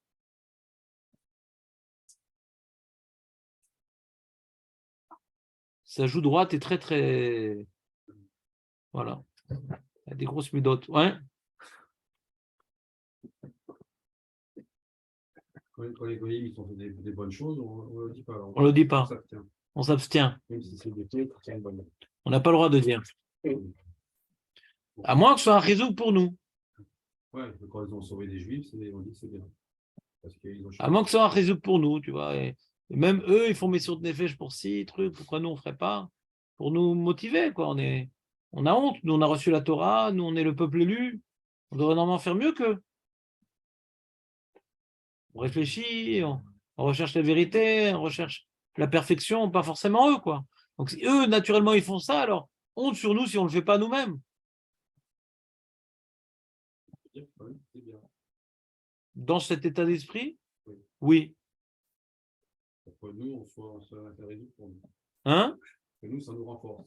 A: Sa joue droite est très, très... Voilà. Elle a des grosses midotes. Ouais.
B: Quand les goyim, ils font des bonnes choses, on ne le dit pas.
A: On le dit pas. On s'abstient.
B: Même si c'est des faits, c'est une bonne.
A: On n'a pas le droit de dire. À moins que ce soit un réseau pour nous.
B: Ouais, quand ils ont sauvé des juifs, on dit que c'est bien. Parce qu'ils ont
A: À moins que ce soit un réseau pour nous, tu vois. Et même eux, ils font mes sourds de nefesh pour ci, trucs. Pourquoi nous, on ne ferait pas? Pour nous motiver, quoi. On a honte. Nous, on a reçu la Torah. Nous, on est le peuple élu. On devrait normalement faire mieux qu'eux. On réfléchit, on recherche la vérité, on recherche la perfection, pas forcément eux, quoi. Donc, si eux, naturellement, ils font ça, alors honte sur nous si on ne le fait pas nous-mêmes.
B: c'est bien.
A: Dans cet état d'esprit,
B: Oui.
A: oui.
B: Pour que nous, on soit intéressés pour nous.
A: Hein?
B: Que nous, ça nous renforce.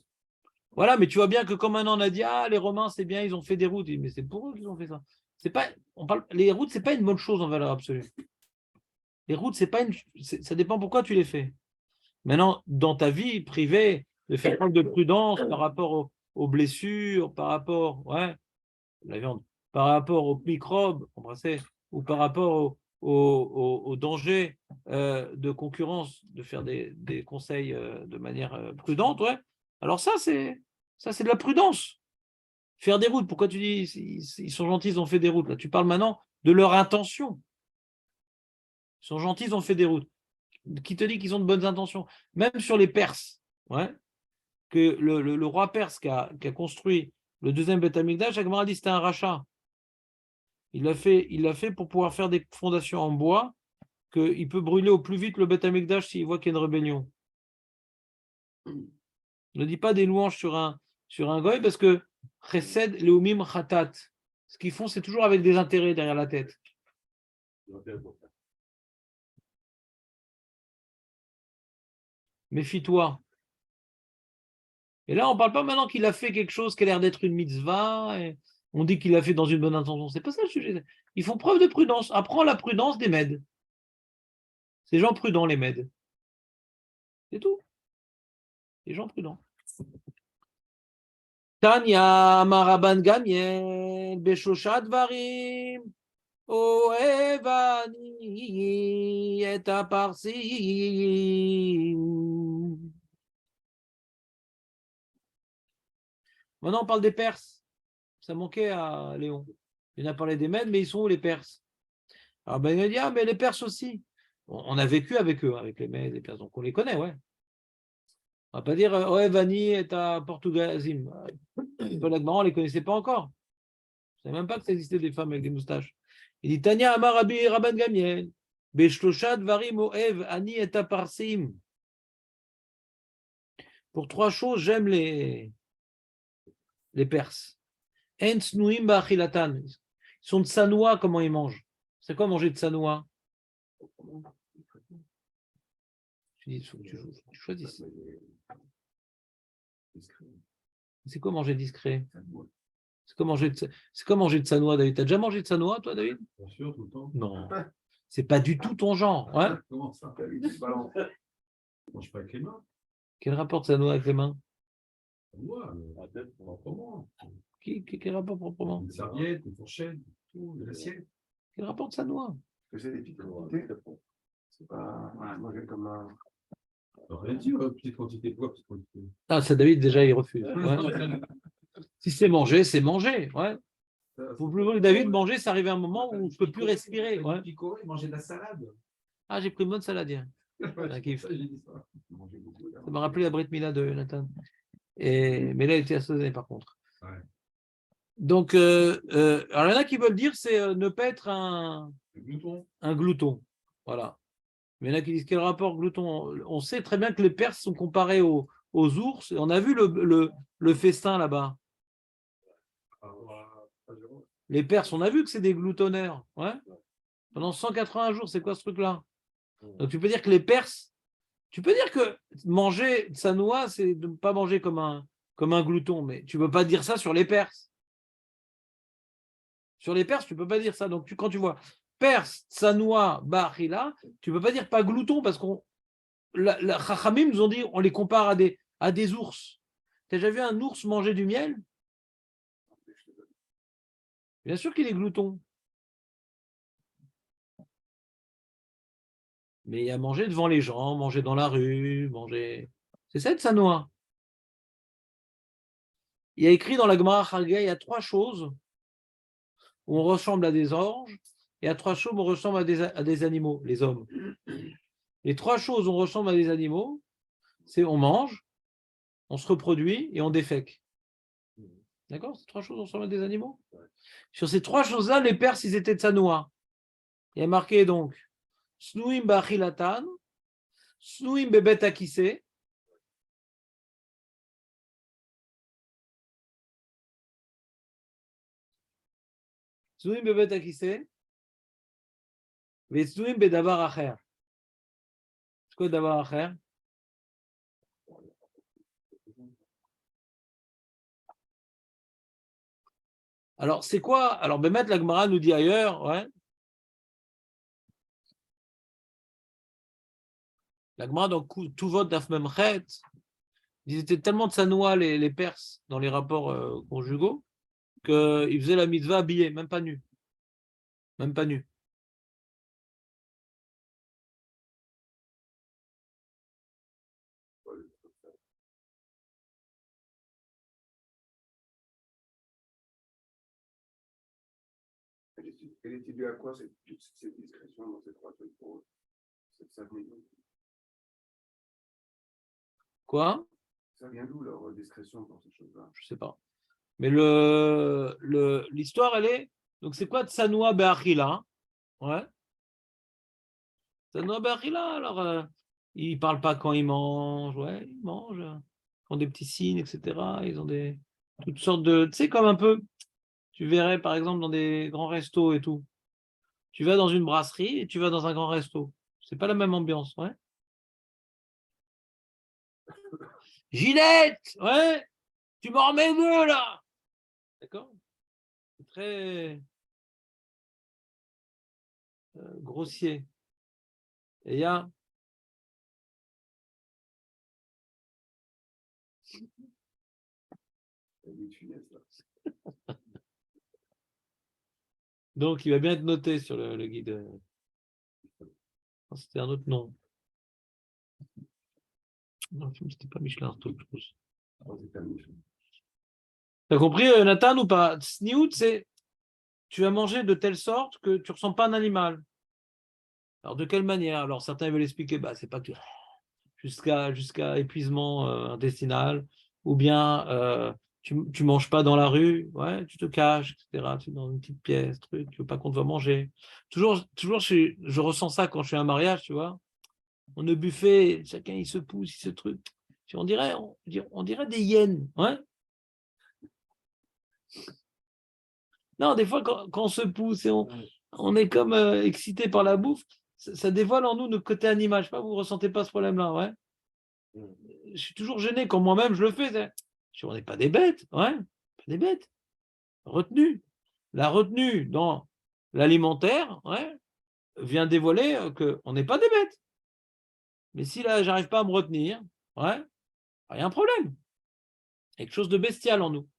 A: Voilà, mais tu vois bien que comme maintenant on a dit, ah, les Romains, c'est bien, ils ont fait des routes. Mais c'est pour eux qu'ils ont fait ça. C'est pas, les routes, c'est pas une bonne chose en valeur absolue. Les routes, c'est pas ça dépend pourquoi tu les fais. Maintenant, dans ta vie privée, de faire preuve de prudence par rapport aux blessures, par rapport, ouais, la viande, par rapport aux microbes, embrasser, ou par rapport au danger de concurrence, de faire des conseils de manière prudente, ouais. Alors ça, c'est de la prudence. Faire des routes, pourquoi tu dis ils sont gentils, ils ont fait des routes? Là, tu parles maintenant de leur intention. Ils sont gentils, ils ont fait des routes. Qui te dit qu'ils ont de bonnes intentions? Même sur les Perses, ouais, que le roi perse qui a construit le deuxième Beth Amikdash, Agmara dit c'était un rachat. Il l'a fait pour pouvoir faire des fondations en bois, qu'il peut brûler au plus vite le Beth Amikdash s'il voit qu'il y a une rébellion. Ne dis pas des louanges sur un goy parce que Chesed, Leumim, Khatat. Ce qu'ils font, c'est toujours avec des intérêts derrière la tête. Méfie-toi. Et là, on ne parle pas maintenant qu'il a fait quelque chose qui a l'air d'être une mitzvah. Et on dit qu'il l'a fait dans une bonne intention. C'est pas ça le sujet. Ils font preuve de prudence. Apprends la prudence des Mèdes. Ces gens prudents, les Mèdes. C'est tout. Les gens prudents. Tanya Maraban Gamiel Beshosha Dvarim Ohev ani et Aparsim. Maintenant, on parle des Perses. Ça manquait à Léon. Il a parlé des Mèdes, mais ils sont où les Perses? Alors ben, il a dit, ah, mais les Perses aussi. On a vécu avec eux, avec les Mèdes, les Perses, donc on les connaît, ouais. On va pas dire, Ohev ani et à Portugasim. Paul Agmaran, on ne les connaissait pas encore. Je ne savais même pas que ça existait des femmes avec des moustaches. Il dit Tanya Amar Rabbi Rabban Gamiel, Beshlosha Dvarim Oev Ani et Aparsim. Pour trois choses, j'aime les Perses. En Snuim Ba'achilatan. Ils sont de Sanois, comment ils mangent. C'est quoi manger de Sanois? Il faut que tu choisisses. C'est quoi manger discret? C'est quoi manger de Sanois, David? T'as déjà mangé de Sanois, toi, David?
B: Bien sûr, tout le temps.
A: Non. C'est pas du tout ton genre. Ouais.
B: Comment ça? Je mange pas avec les mains.
A: Quel rapport de Sanois avec les mains?
B: Moi, la tête, proprement.
A: Quel rapport proprement?
B: Une serviette, une fourchette, tout, de l'assiette.
A: Quel rapport de Sanois?
D: C'est des petites quantités. C'est pas manger comme un.
B: Rien dit, petite quantité. Pourquoi petite quantité?
A: Ah, ça, David, déjà, il refuse. Ouais. Si c'est manger, c'est manger. Ouais. Pour plus que David, manger, c'est arrivé à un moment où je ne peux plus respirer. Ouais.
B: Picoré, manger de la salade.
A: Ah, j'ai pris une bonne salade hier.
B: Ça
A: m'a rappelé la Brit Mila de Nathan. Mais là, elle était assaisonnée par contre.
B: Ouais.
A: Donc, alors il y en a qui veulent dire c'est ne pas être un glouton. Voilà. Mais il y en a qui disent quel rapport glouton? On sait très bien que les Perses sont comparés aux ours. On a vu le festin là-bas. Les Perses, on a vu que c'est des gloutonnaires. Ouais. Pendant 180 jours, c'est quoi ce truc-là? Donc tu peux dire que les Perses, tu peux dire que manger de sa noix, c'est de ne pas manger comme un glouton, mais tu ne peux pas dire ça sur les Perses. Sur les Perses, tu ne peux pas dire ça. Donc quand tu vois Perse, Sanoa, Bahila, tu ne peux pas dire pas glouton parce qu'on la Chachamim nous ont dit on les compare à des ours. Tu as déjà vu un ours manger du miel? Bien sûr qu'il est glouton. Mais il y a manger devant les gens, manger dans la rue, manger. C'est ça de Sanoa. Il y a écrit dans la Gemara Chagai, il y a trois choses où on ressemble à des orges, et à trois choses où on ressemble à des animaux, les hommes. Les trois choses où on ressemble à des animaux, c'est on mange, on se reproduit et on défèque. D'accord? Ces trois choses où on ressemble à des animaux. Sur ces trois choses-là, les Perses, ils étaient de Sanoa. Il y a marqué donc Snuim Bachilatan, Snuim Bebet Akise, Snuim Bebet Akise, Ve'etznuim bedavar acher. C'est quoi davar acher? Alors, c'est quoi? Alors, Bémet, la Gemara nous dit ailleurs, ouais. La Gemara, dans Tuvot Daf Memchet, ils étaient tellement de sanois, les Perses, dans les rapports conjugaux, qu'ils faisaient la mitzvah habillée, même pas nus. Même pas nus.
C: Elle était due à quoi cette discrétion dans ces trois trucs pour cette 5 millions?
A: Quoi?
C: Ça vient d'où leur discrétion pour ces choses-là?
A: Je sais pas. Mais l'histoire, elle est. Donc, c'est quoi Tsanoa Be'achila? Ouais. Tsanoa Be'achila, alors, ils ne parlent pas quand ils mangent. Ouais, ils mangent. Ils font des petits signes, etc. Ils ont toutes sortes de. Tu sais, comme un peu. Tu verrais, par exemple, dans des grands restos et tout. Tu vas dans une brasserie et tu vas dans un grand resto. C'est pas la même ambiance, ouais. Ginette, ouais, tu m'en remets deux, là. D'accord? C'est très grossier. Et il y a. Donc, il va bien être noté sur le guide. Non, c'était un autre nom. Non, c'était pas Michelin, je pense. T'as compris, Nathan, ou pas? Sniout, c'est tu vas manger de telle sorte que tu ne ressens pas un animal. Alors, de quelle manière? Alors, certains veulent expliquer, bah, c'est pas que jusqu'à épuisement intestinal, ou bien tu ne manges pas dans la rue, ouais, tu te caches, etc. Tu es dans une petite pièce, truc, tu veux pas qu'on te voit manger. Toujours je ressens ça quand je fais un mariage, tu vois. On est au buffet, chacun il se pousse, il se truc. On dirait des hyènes, ouais. Non, des fois, quand on se pousse et on est comme excité par la bouffe, ça dévoile en nous notre côté animal. Je sais pas, vous ne ressentez pas ce problème-là, ouais. Je suis toujours gêné quand moi-même je le fais. On n'est pas des bêtes, ouais, pas des bêtes. Retenue. La retenue dans l'alimentaire, ouais, vient dévoiler qu'on n'est pas des bêtes. Mais si là, j'arrive pas à me retenir, ouais, il y a un problème. Il y a quelque chose de bestial en nous.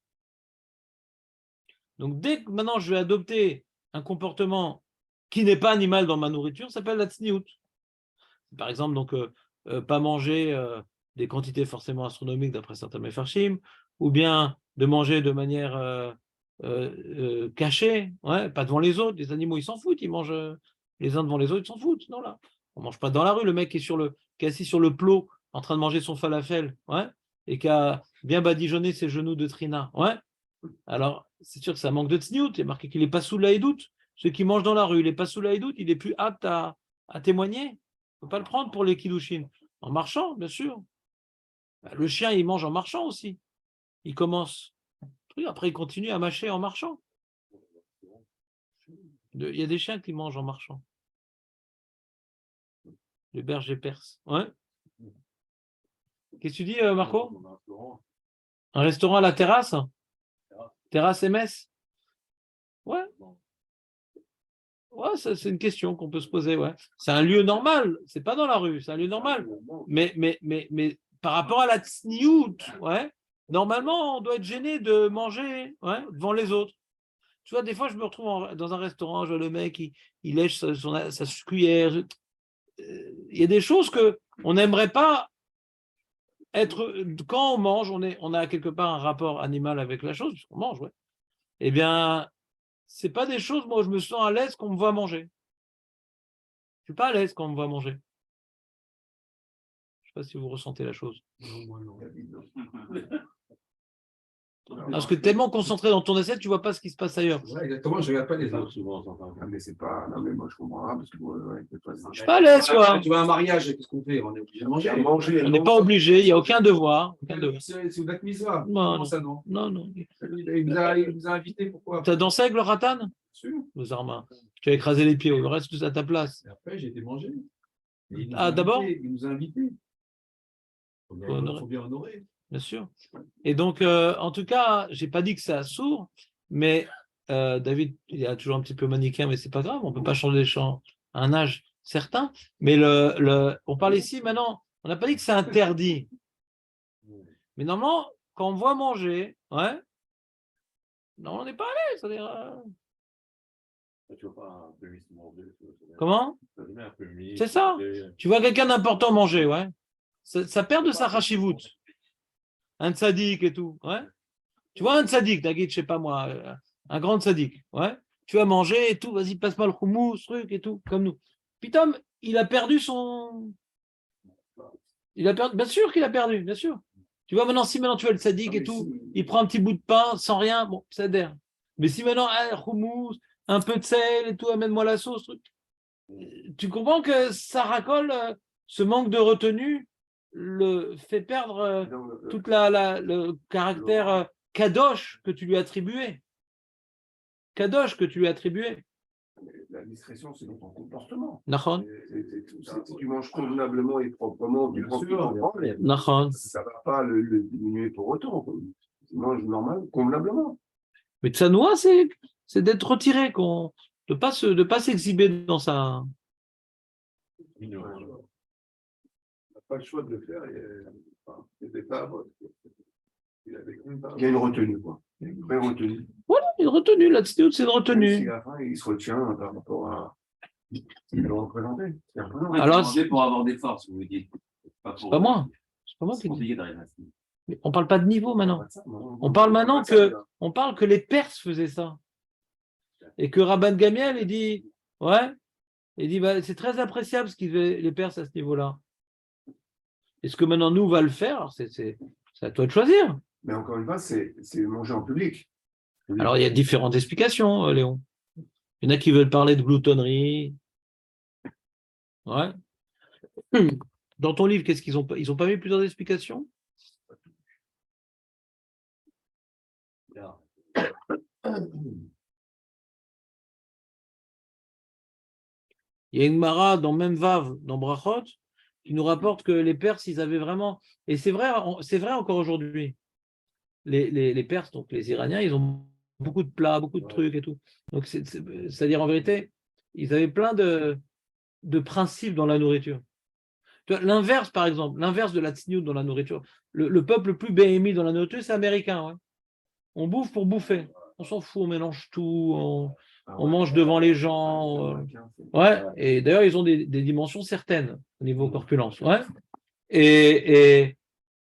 A: Donc, dès que maintenant je vais adopter un comportement qui n'est pas animal dans ma nourriture, ça s'appelle la tsniout. Par exemple, donc, pas manger des quantités forcément astronomiques d'après certains mefarshim, ou bien de manger de manière cachée, ouais, pas devant les autres. Les animaux, ils s'en foutent, ils mangent les uns devant les autres, ils s'en foutent. Non, là, on ne mange pas dans la rue. Le mec qui est assis sur le plot en train de manger son falafel, ouais, et qui a bien badigeonné ses genoux de trina, ouais. Alors, c'est sûr que ça manque de tsniout. Il est marqué qu'il n'est pas sous la doute. Ceux qui mangent dans la rue, il n'est pas sous la doute, il est plus apte à témoigner. Il ne faut pas le prendre pour les kiddushin. En marchant, bien sûr. Le chien, il mange en marchant aussi. Il commence. Après, il continue à mâcher en marchant. Il y a des chiens qui mangent en marchant. Le berger perse. Ouais. Qu'est-ce que tu dis, Marco? Un restaurant à la terrasse? Terrasse MS? Ouais. Ouais, c'est une question qu'on peut se poser. Ouais. C'est un lieu normal. C'est pas dans la rue. C'est un lieu normal. Mais par rapport à la tsniout, ouais, normalement, on doit être gêné de manger, ouais, devant les autres. Tu vois, des fois, je me retrouve dans un restaurant, je vois le mec, il lèche sa cuillère. Il y a des choses qu'on n'aimerait pas être. Quand on mange, on a quelque part un rapport animal avec la chose, puisqu'on mange, ouais. Eh bien, c'est pas des choses, moi, je me sens à l'aise qu'on me voit manger. Je suis pas à l'aise quand on me voit manger. Je sais pas si vous ressentez la chose. Parce que tellement concentré dans ton assiette, tu vois pas ce qui se passe ailleurs.
B: Ouais, exactement, je ne regarde pas les autres souvent. Mais c'est pas. Non, mais moi je comprends pas parce que
A: je suis pas à l'aise, quoi.
B: Tu vas à un mariage, qu'est-ce qu'on fait? On est obligé de manger.
A: On n'est pas obligé, il n'y a aucun devoir.
B: C'est une mitzvah.
A: Non,
B: ça, non?
A: Non.
B: Il vous a invité, pourquoi?
A: Tu as dansé avec le ratan?
B: sûr.
A: aux armes. Tu as écrasé les pieds, le reste tout à ta place.
B: Et après, j'ai été mangé. Et il nous
A: Ah,
B: a
A: d'abord
B: invités, il nous a invités.
A: Faut honorer.
B: Faut bien honorer.
A: Bien sûr. Et donc, en tout cas, j'ai pas dit que c'est sourd, mais David, il est toujours un petit peu manichéen, mais c'est pas grave, on peut pas changer les champs à un âge certain. Mais on parle ici maintenant, on n'a pas dit que c'est interdit. Mais normalement, quand on voit manger, ouais, non, on n'est pas allé. C'est-à-dire,
C: Tu vois pas un peu mis se manger.
A: comment?
C: Ça devient un peu mis.
A: C'est ça. Tu vois quelqu'un d'important manger, ouais. Ça perd de sa rachivout. Un tzaddik et tout, ouais. Tu vois un tzaddik, David, je sais pas moi, un grand tzaddik, ouais. Tu vas manger et tout, vas-y, passe-moi le houmous, truc et tout, comme nous. Putain, il a perdu son. Il a perdu, bien sûr qu'il a perdu, bien sûr. Tu vois, maintenant, si maintenant tu vois le tzaddik et tout, il prend un petit bout de pain sans rien, bon, ça adhère. Mais si maintenant, houmous, un peu de sel et tout, amène-moi la sauce, truc. Tu comprends que ça racole, ce manque de retenue le fait perdre toute le caractère kadosh que tu lui attribuais. Kadosh que tu lui attribuais.
D: La discrétion, c'est dans ton comportement.
A: Nachon.
D: Si tu manges convenablement et proprement, tu prends ce qu'il t'en prend,
A: Nachon.
D: ça ne va pas le diminuer pour autant. Tu manges normal, convenablement.
A: Mais tsanoua, c'est d'être retiré, de ne pas s'exhiber dans sa.
D: On n'a pas le choix de le faire. Il y a une retenue, quoi. Il y a une vraie retenue.
A: Voilà, une retenue, l'attitude, c'est une retenue.
D: Si à la fin, il se retient par rapport à ce qu'il doit représenter.
A: Alors,
C: c'est pour avoir des forces, vous dites.
A: C'est pas moi. C'est pas moi qui dis.
C: compliqué d'arriver à ça.
A: Mais on parle pas de niveau maintenant. On parle maintenant que les Perses faisaient ça. Et que Rabban Gamiel, il dit, ouais, il dit, bah, c'est très appréciable ce qu'ils faisaient les Perses à ce niveau-là. Est-ce que maintenant nous, on va le faire? Alors, c'est à toi de choisir.
D: Mais encore une fois, c'est manger en public.
A: Alors, il y a différentes explications, Léon. Il y en a qui veulent parler de gloutonnerie. Ouais. Dans ton livre, qu'est-ce qu'ils ont pas? Ils n'ont pas mis plusieurs explications? Il y a une Mara dans même Vav, dans Brachot, qui nous rapporte que les Perses, ils avaient vraiment. Et c'est vrai encore aujourd'hui. Les Perses, donc les Iraniens, ils ont beaucoup de plats, beaucoup de trucs et tout. Donc, c'est-à-dire, en vérité, ils avaient plein de principes dans la nourriture. L'inverse, par exemple, l'inverse de la tsniout dans la nourriture. Le peuple le plus béhémi dans la nourriture, c'est américain. Ouais. On bouffe pour bouffer. On s'en fout, on mélange tout, on mange devant les gens. Ouais, et d'ailleurs, ils ont des dimensions certaines au niveau corpulence. Ouais. Mais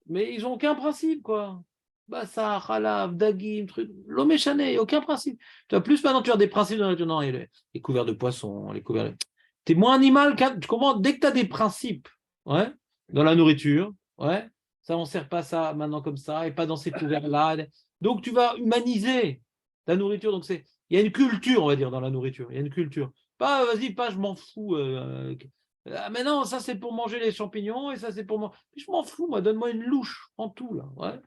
A: ils n'ont aucun principe, quoi. Bassar, halav, dagim, truc. L'homme est chané, aucun principe. Tu as plus maintenant, tu as des principes dans la nourriture. Non, les couverts de poisson, les couverts. Tu es moins animal, tu comprends? Dès que tu as des principes, ouais, dans la nourriture, ouais, ça, on ne sert pas ça maintenant comme ça, et pas dans ces couverts-là. Donc, tu vas humaniser ta nourriture. Donc, il y a une culture, on va dire, dans la nourriture. Il y a une culture. Pas, vas-y, pas, je m'en fous. Mais non, ça, c'est pour manger les champignons, et ça, c'est pour manger. Je m'en fous, moi, donne-moi une louche en tout, là. Ouais.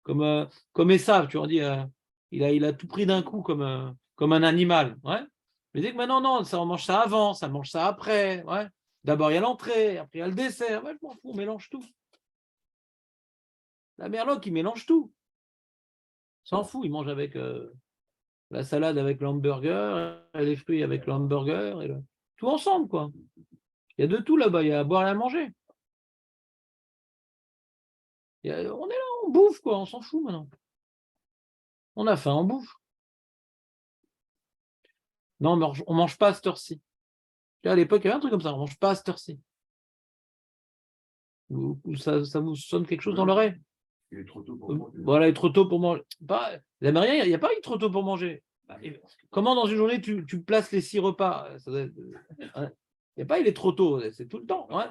A: Comme Esav, tu vois, on dit, il a tout pris d'un coup comme un animal. Ouais. Mais dès que maintenant, non, ça, on mange ça avant, ça mange ça après. Ouais. D'abord, il y a l'entrée, après, il y a le dessert. Ouais, je m'en fous, on mélange tout. La merloc, il mélange tout. S'en fout, il mange avec la salade avec l'hamburger, et les fruits avec l'hamburger, tout ensemble, quoi. Il y a de tout là-bas, il y a à boire et à manger. On est là, on bouffe, quoi, on s'en fout maintenant. On a faim, on bouffe. Non, mais on ne mange pas à cette heure-ci. À l'époque, il y avait un truc comme ça, on ne mange pas à cette heure-ci. Ou ça vous sonne quelque chose dans l'oreille?
D: Il est trop tôt pour manger.
A: Voilà, il est trop tôt pour manger. Les Américains, il n'y a pas il est trop tôt pour manger. Comment dans une journée tu places les 6 repas? Il n'y a pas il est trop tôt, c'est tout le temps. Ouais.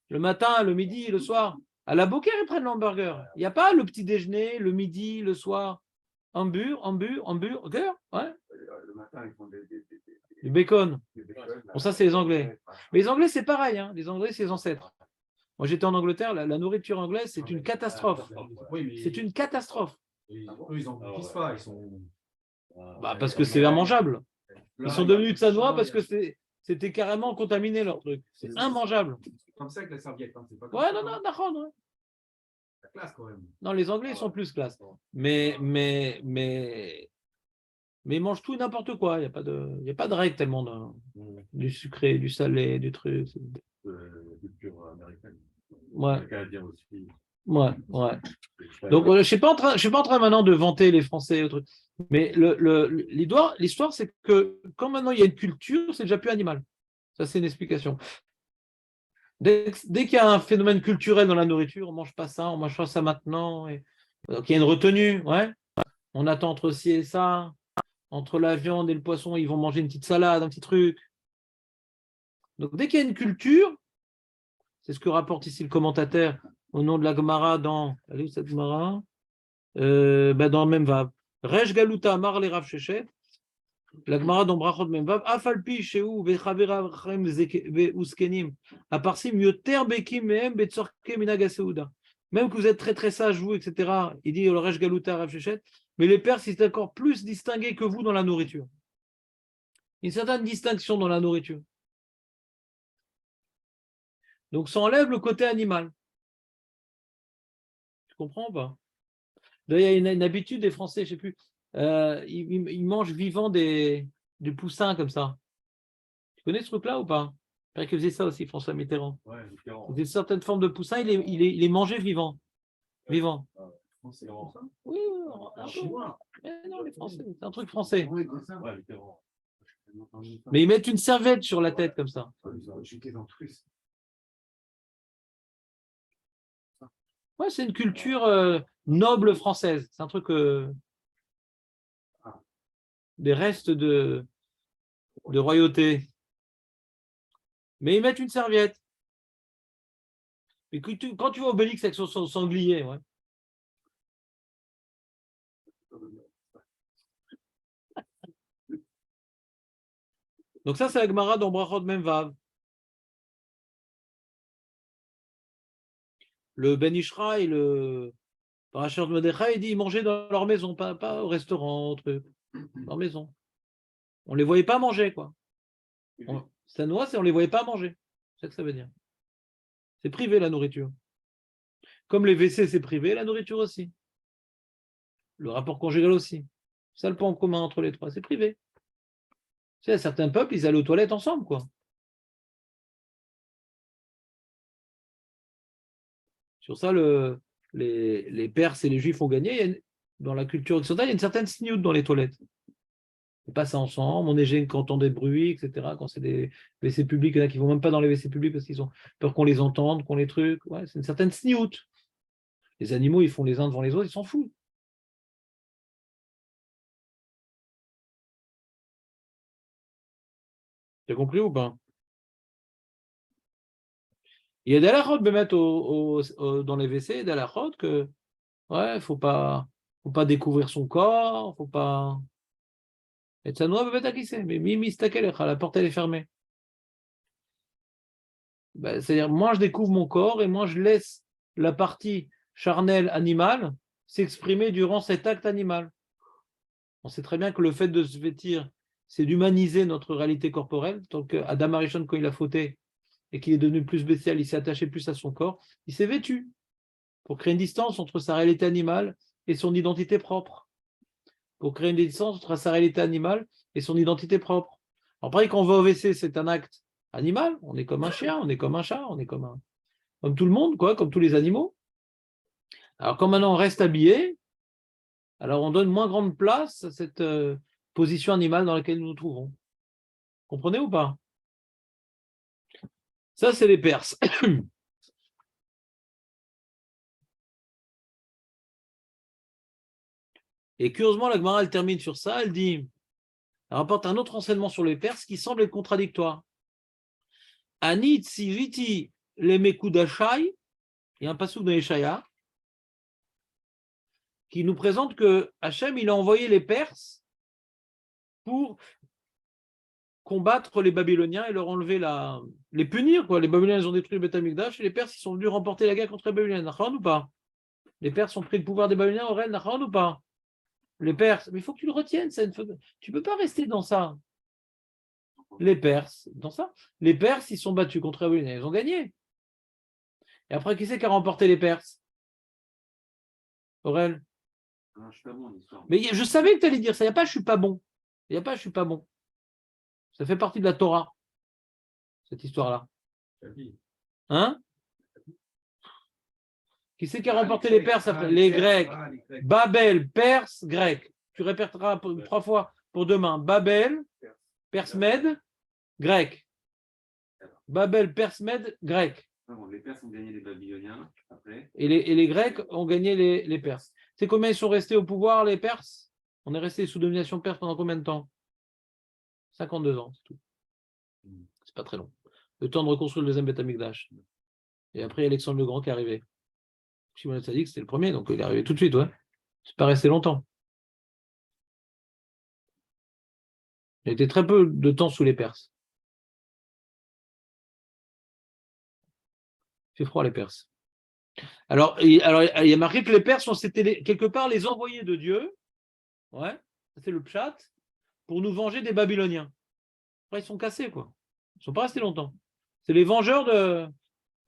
A: Le matin, le midi, le soir. À la Beaucaire, ils prennent l'hamburger. Il n'y a pas le petit déjeuner, le midi, le soir. Hamburger. Ouais.
D: Le matin, ils font
A: du bacon.
D: bacon.
A: Bon, ça, c'est les Anglais. Mais les Anglais, c'est pareil. Hein. Les Anglais, c'est les ancêtres. Moi, j'étais en Angleterre, la nourriture anglaise, c'est une catastrophe.
B: Oui, mais
A: C'est une catastrophe.
B: eux, ils n'en bouffissent pas. Ils sont.
A: Parce que c'est immangeable. Ils sont devenus tsanois parce que c'était carrément contaminé leur truc. C'est immangeable.
B: Comme ça avec la serviette. Hein. C'est pas comme
A: Ouais,
B: ça,
A: non, non,
B: hein.
A: d'accord. Ouais.
B: La classe quand même.
A: Non, les Anglais ils sont plus classe. Mais ils mangent tout et n'importe quoi. Il n'y a pas de règle tellement. Du sucré, du salé, du truc.
C: Culture américaine.
A: Ouais.
C: Les Canadiens aussi.
A: Ouais. Donc, je ne suis pas en train maintenant de vanter les Français. Ou truc. Mais l'histoire, c'est que quand maintenant il y a une culture, c'est déjà plus animal. Ça, c'est une explication. Dès qu'il y a un phénomène culturel dans la nourriture, on ne mange pas ça, on mange pas ça maintenant. Donc, il y a une retenue. Ouais. On attend entre ci et ça. Entre la viande et le poisson, ils vont manger une petite salade, un petit truc. Donc, dès qu'il y a une culture, c'est ce que rapporte ici le commentateur au nom de la Gemara dans. Elle est où cette Gemara dans le même Vav. Rej Galuta Mar le Rav Shechet. La Gemara dans Brachot même Vav. Afalpi Sheu Vechaverachem Uskenim. Aparsim Yoter Bekim Mehem Betzorke Minaga Seuda. Même que vous êtes très très sage, vous, etc. Il dit le Rej Galuta Rav Shechet. Mais les Perses, ils sont encore plus distingués que vous dans la nourriture. Une certaine distinction dans la nourriture. Donc, ça enlève le côté animal. Tu comprends ou pas? D'ailleurs, il y a une habitude des Français, je ne sais plus, ils mangent vivant des poussins comme ça. Tu connais ce truc-là ou pas? Il paraît qu'il faisait ça aussi, François Mitterrand.
C: Ouais, différent.
A: Des certaines formes de poussins, il les mangeait vivant. Vivant.
C: C'est grand.
A: Oui, un peu. Mais non, les Français, c'est un truc français.
C: Ouais, différent.
A: Mais ils mettent une serviette sur la tête comme ça. Ouais, c'est une culture noble française. C'est un truc des restes de royauté. Mais ils mettent une serviette. Et quand tu vois Obélix avec son sanglier, ouais. Donc ça, c'est la Gemara dans Brachot Memvav. Le Ben Ishra et le Parashat Mordechai, il dit ils mangeaient dans leur maison, pas au restaurant, dans leur maison. On ne les voyait pas manger, quoi. C'est noix, on ne les voyait pas manger. C'est ça que ça veut dire. C'est privé, la nourriture. Comme les WC, c'est privé, la nourriture aussi. Le rapport conjugal aussi. C'est ça le point en commun entre les trois, c'est privé. Tu sais, certains peuples, ils allaient aux toilettes ensemble, quoi. Sur ça, les Perses et les Juifs ont gagné. Dans la culture occidentale, il y a une certaine sniout dans les toilettes. On passe ensemble, on est gêné quand on entend des bruits, etc. Quand c'est des WC publics, il y en a qui ne vont même pas dans les WC publics parce qu'ils ont peur qu'on les entende, qu'on les trucs. Ouais, c'est une certaine sniout. Les animaux, ils font les uns devant les autres, ils s'en foutent. Tu as compris ou pas? Il y a des halachot de mettre dans les WC, des halachot que ouais, faut pas découvrir son corps, faut pas. Et ça noie peut-être à qui c'est, mais mimi la porte elle est fermée. Ben, c'est-à-dire, moi je découvre mon corps et moi je laisse la partie charnelle animale s'exprimer durant cet acte animal. On sait très bien que le fait de se vêtir, c'est d'humaniser notre réalité corporelle. Tant que Adam Arishon, quand il a fauté et qu'il est devenu plus spécial, il s'est attaché plus à son corps, il s'est vêtu pour créer une distance entre sa réalité animale et son identité propre. Pour créer une distance entre sa réalité animale et son identité propre. Alors, pareil, quand on va au WC, c'est un acte animal. On est comme un chien, on est comme un chat, on est comme tout le monde, quoi, comme tous les animaux. Alors, quand maintenant on reste habillé, alors on donne moins grande place à cette position animale dans laquelle nous nous trouvons. Comprenez ou pas? Ça, c'est les Perses. Et curieusement, la Gemara, elle termine sur ça, elle dit, elle rapporte un autre enseignement sur les Perses qui semble être contradictoire. Ani tsiviti le mekudashai, il y a un passage dans Yeshaya qui nous présente que Hachem, il a envoyé les Perses pour combattre les Babyloniens et leur enlever les punir, quoi. Les Babyloniens, ils ont détruit le Beth Amikdash et les Perses, ils sont venus remporter la guerre contre les Babyloniens. Nachon ou pas? Les Perses ont pris le pouvoir des Babyloniens au Rennes, Nachon ou pas? Les Perses. Mais il faut que tu le retiennes. Tu ne peux pas rester dans ça. Les Perses, dans ça. Les Perses, ils sont battus contre les Babyloniens. Ils ont gagné. Et après, qui c'est qui a remporté les Perses? Aurel?
C: Non, je suis pas bon en histoire.
A: Mais je savais que tu allais dire ça. Il n'y a pas, je suis pas bon. Il n'y a pas, je suis pas bon. Ça fait partie de la Torah, cette histoire-là. Hein? Qui c'est qui a remporté les Perses après? Les Grecs. Babel, Perse, Grec. Tu répéteras 3 fois pour demain. Babel, Perse-Mède, Grec. Babel, Perse-Mède, Grec.
C: Non, les Perses ont gagné les Babyloniens après.
A: Et les Grecs ont gagné les Perses. C'est combien ils sont restés au pouvoir, les Perses? On est resté sous domination perse pendant combien de temps? 52 ans, c'est tout. C'est pas très long. Le temps de reconstruire le deuxième Beth Amikdash. Et après, il y a Alexandre le Grand qui est arrivé. Shimon Tzadik, c'était le premier, donc il est arrivé tout de suite, ouais. C'est pas resté longtemps. Il a été très peu de temps sous les Perses. Il fait froid, les Perses. Alors, il y a marqué que les Perses, c'était quelque part les envoyés de Dieu. Ouais, c'est le pshat, pour nous venger des Babyloniens. Après, ils sont cassés, quoi. Ils ne sont pas restés longtemps. C'est les vengeurs de.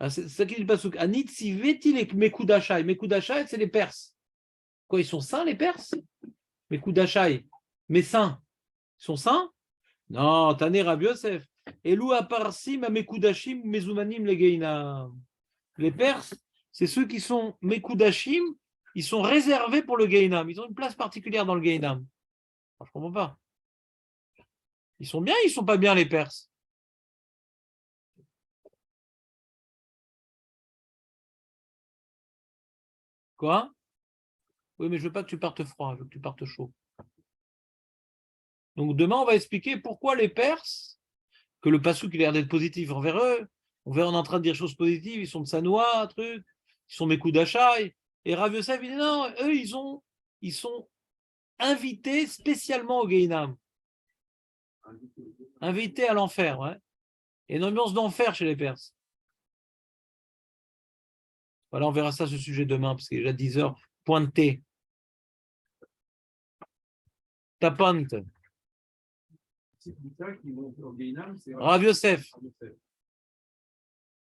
A: C'est ça qui dit le Passouk. Anitsi vetil Mekudashai. Mekudashai, c'est les Perses. Quoi, ils sont saints, les Perses? Mekudashai. Mais saints. Ils sont saints? Non, Tané Rabbi Yosef. Elou aparsim a Mekudashim mezumanim legeina. Les Perses, c'est ceux qui sont Mekudashim, ils sont réservés pour le Gehinam. Ils ont une place particulière dans le Gehinam. Je ne comprends pas. Ils sont bien, ils ne sont pas bien, les Perses. Quoi? Oui, mais je ne veux pas que tu partes froid, je veux que tu partes chaud. Donc demain, on va expliquer pourquoi les Perses, que le Passouk il a l'air d'être positif envers eux, on est en train de dire choses positives, ils sont de Sanois, truc, ils sont mes coups d'achat. Et Rav Yosef, il dit non, eux, ils sont invités spécialement au Gehinam. Invités à l'enfer, ouais. Il y a une ambiance d'enfer chez les Perses. Voilà, on verra ça, ce sujet demain, parce qu'il est déjà 10h, pointé. Tapante.
B: C'est pour ça qu'ils vont au Gainam, c'est
A: Rav Yosef.